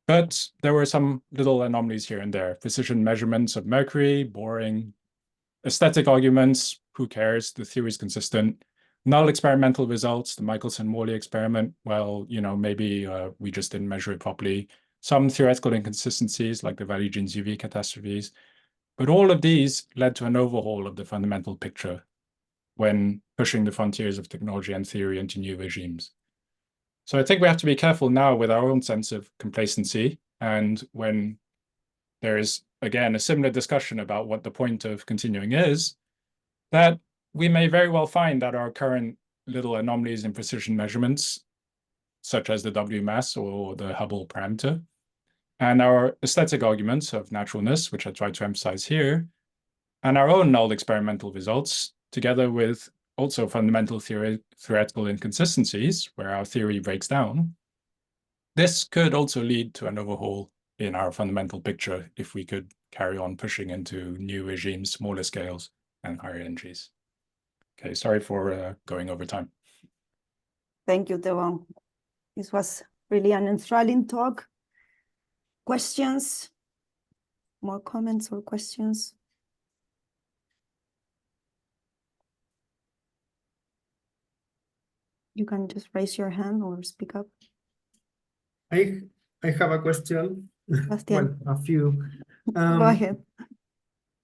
B: But there were some little anomalies here and there. Precision measurements of Mercury, boring. Aesthetic arguments, who cares? The theory is consistent. Null experimental results, the Michelson-Morley experiment, well, you know, maybe we just didn't measure it properly. Some theoretical inconsistencies like the Valigene UV catastrophes. But all of these led to an overhaul of the fundamental picture when pushing the frontiers of technology and theory into new regimes. So I think we have to be careful now with our own sense of complacency, and when there is, again, a similar discussion about what the point of continuing is, that we may very well find that our current little anomalies in precision measurements, such as the W mass or the Hubble parameter, and our aesthetic arguments of naturalness, which I try to emphasize here, and our own null experimental results, together with also fundamental theoretical inconsistencies, where our theory breaks down, this could also lead to an overhaul in our fundamental picture if we could carry on pushing into new regimes, smaller scales, and higher energies. Okay, sorry for going over time.
A: Thank you, Tevong. This was really an enthralling talk. Questions? More comments or questions? You can just raise your hand or speak up.
C: I have a question.
A: Bastian.
C: Well, a few.
A: Go ahead.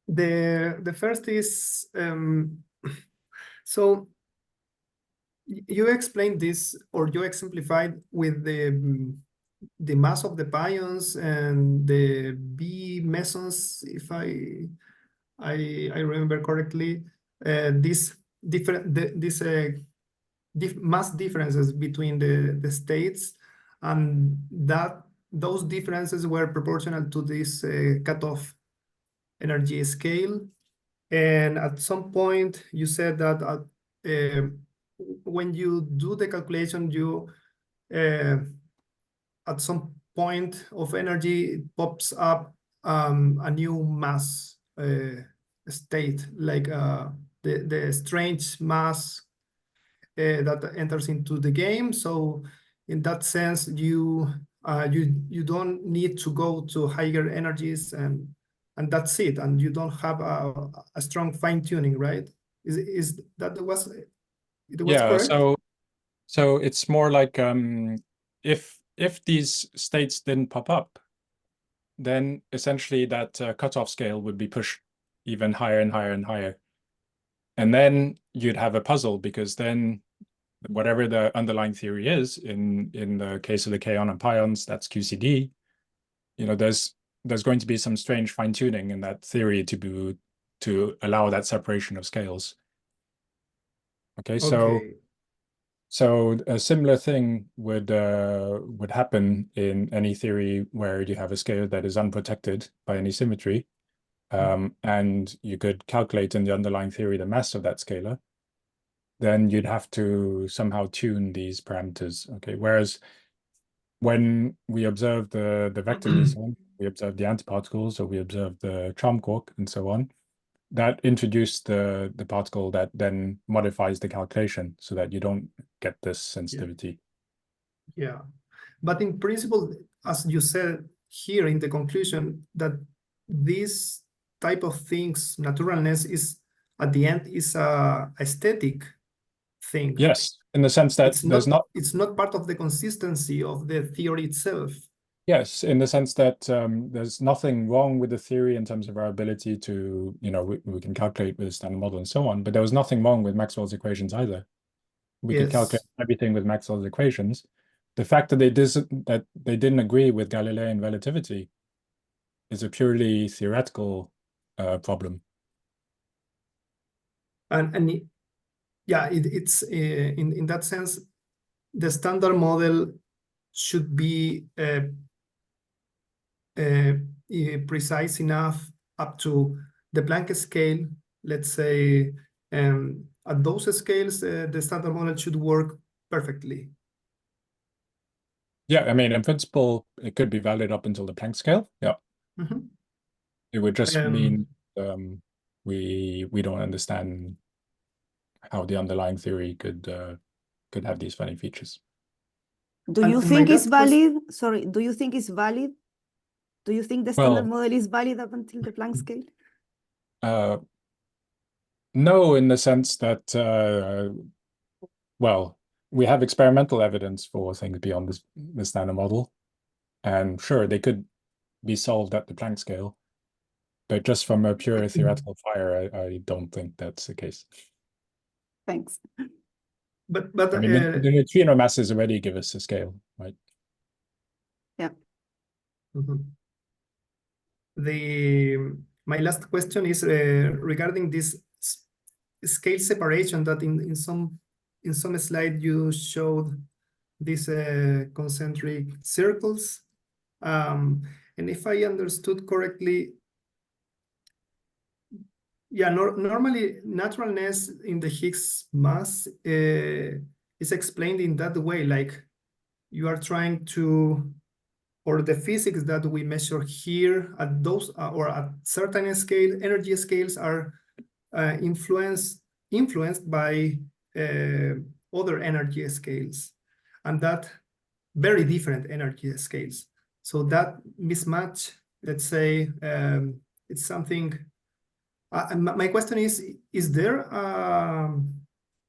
C: The first is so you explained this, or you exemplified with the mass of the pions and the B mesons, if I remember correctly. These different mass differences between the states, and that those differences were proportional to this cutoff energy scale. And at some point you said that when you do the calculation, you at some point of energy it pops up a new mass state, like the strange mass that enters into the game. So in that sense, you don't need to go to higher energies, and that's it, and you don't have a strong fine tuning, right? Is that it was correct?
B: So it's more like if these states didn't pop up, then essentially that cutoff scale would be pushed even higher and higher and higher. And then you'd have a puzzle, because then whatever the underlying theory is, in the case of the kaon and pions, that's QCD, there's going to be some strange fine-tuning in that theory to allow that separation of scales. Okay, so a similar thing would happen in any theory where you have a scale that is unprotected by any symmetry, and you could calculate in the underlying theory the mass of that scalar. Then you'd have to somehow tune these parameters. Okay, whereas when we observe the vector meson, we observe the antiparticles, or we observe the charm quark, and so on, that introduced the particle that then modifies the calculation so that you don't get this sensitivity.
C: Yeah, but in principle, as you said here in the conclusion, that this type of things, naturalness, is at the end is a aesthetic thing.
B: Yes, in the sense that
C: it's not part of the consistency of the theory itself.
B: Yes, in the sense that there's nothing wrong with the theory in terms of our ability to, we can calculate with a standard model and so on, but there was nothing wrong with Maxwell's equations either. We could calculate everything with Maxwell's equations. The fact that they didn't agree with Galilean relativity is a purely theoretical problem.
C: And yeah, it's in that sense, the standard model should be precise enough up to the Planck scale. Let's say at those scales, the standard model should work perfectly.
B: Yeah, I mean, in principle, it could be valid up until the Planck scale. Yeah, it would just mean we don't understand how the underlying theory could have these funny features.
A: Do you think it's valid? Sorry, do you think it's valid? Do you think the standard model is valid up until the Planck scale?
B: No, in the sense that, we have experimental evidence for things beyond the standard model. And sure, they could be solved at the Planck scale. But just from a pure theoretical fire, I don't think that's the case.
A: Thanks.
C: But
B: I mean, the neutrino masses already give us a scale, right?
A: Yeah.
C: My last question is regarding this scale separation that in some slide you showed these concentric circles, and if I understood correctly, yeah, normally naturalness in the Higgs mass is explained in that way, like you are trying to or the physics that we measure here at those or at certain scale energy scales are influenced by other energy scales, and that very different energy scales. So that mismatch, let's say, it's something. My question is there,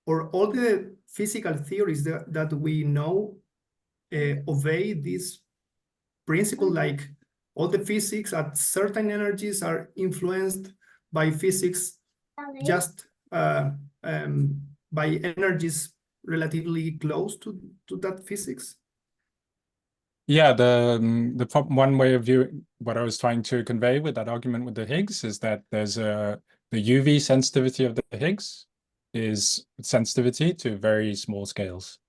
C: or all the physical theories that we know obey this principle, like all the physics at certain energies are influenced by physics just by energies relatively close to that physics?
B: Yeah, the one way of viewing what I was trying to convey with that argument with the Higgs is that there's the UV sensitivity of the Higgs is sensitivity to very small scales,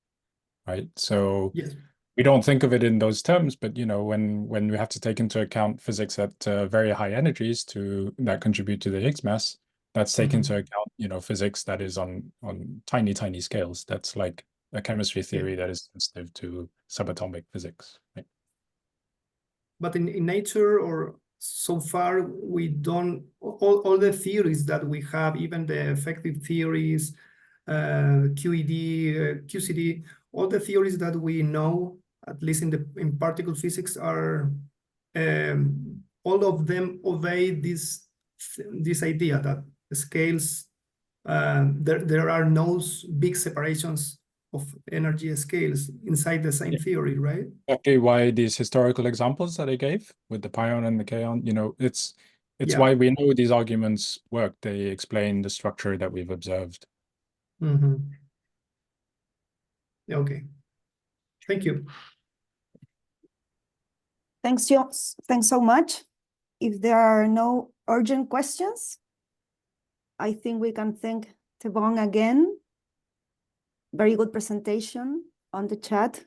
B: right? So
C: Yes.
B: we don't think of it in those terms, but you know, when we have to take into account physics at very high energies that contribute to the Higgs mass, that's taken into account, you know, physics that is on tiny scales. That's like a chemistry theory that is sensitive to subatomic physics. Right?
C: But in nature, or so far, we don't, all the theories that we have, even the effective theories, QED, QCD, all the theories that we know, at least in particle physics, are all of them obey this idea that scales, there are no big separations of energy scales inside the same theory, right?
B: Exactly why these historical examples that I gave with the pion and the kaon, you know, it's why we know these arguments work. They explain the structure that we've observed.
C: Okay. Thank you.
A: Thanks so much. If there are no urgent questions, I think we can thank Tevong again. Very good presentation on the chat,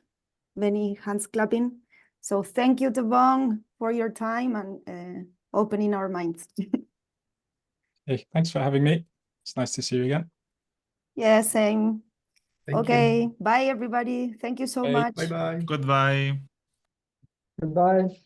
A: many hands clapping. So thank you, Tevong, for your time and opening our minds.
B: Hey, thanks for having me. It's nice to see you again.
A: Yeah, same.
C: Thank you.
A: Bye everybody. Thank you so much.
C: Bye-bye.
D: Goodbye.
E: Goodbye.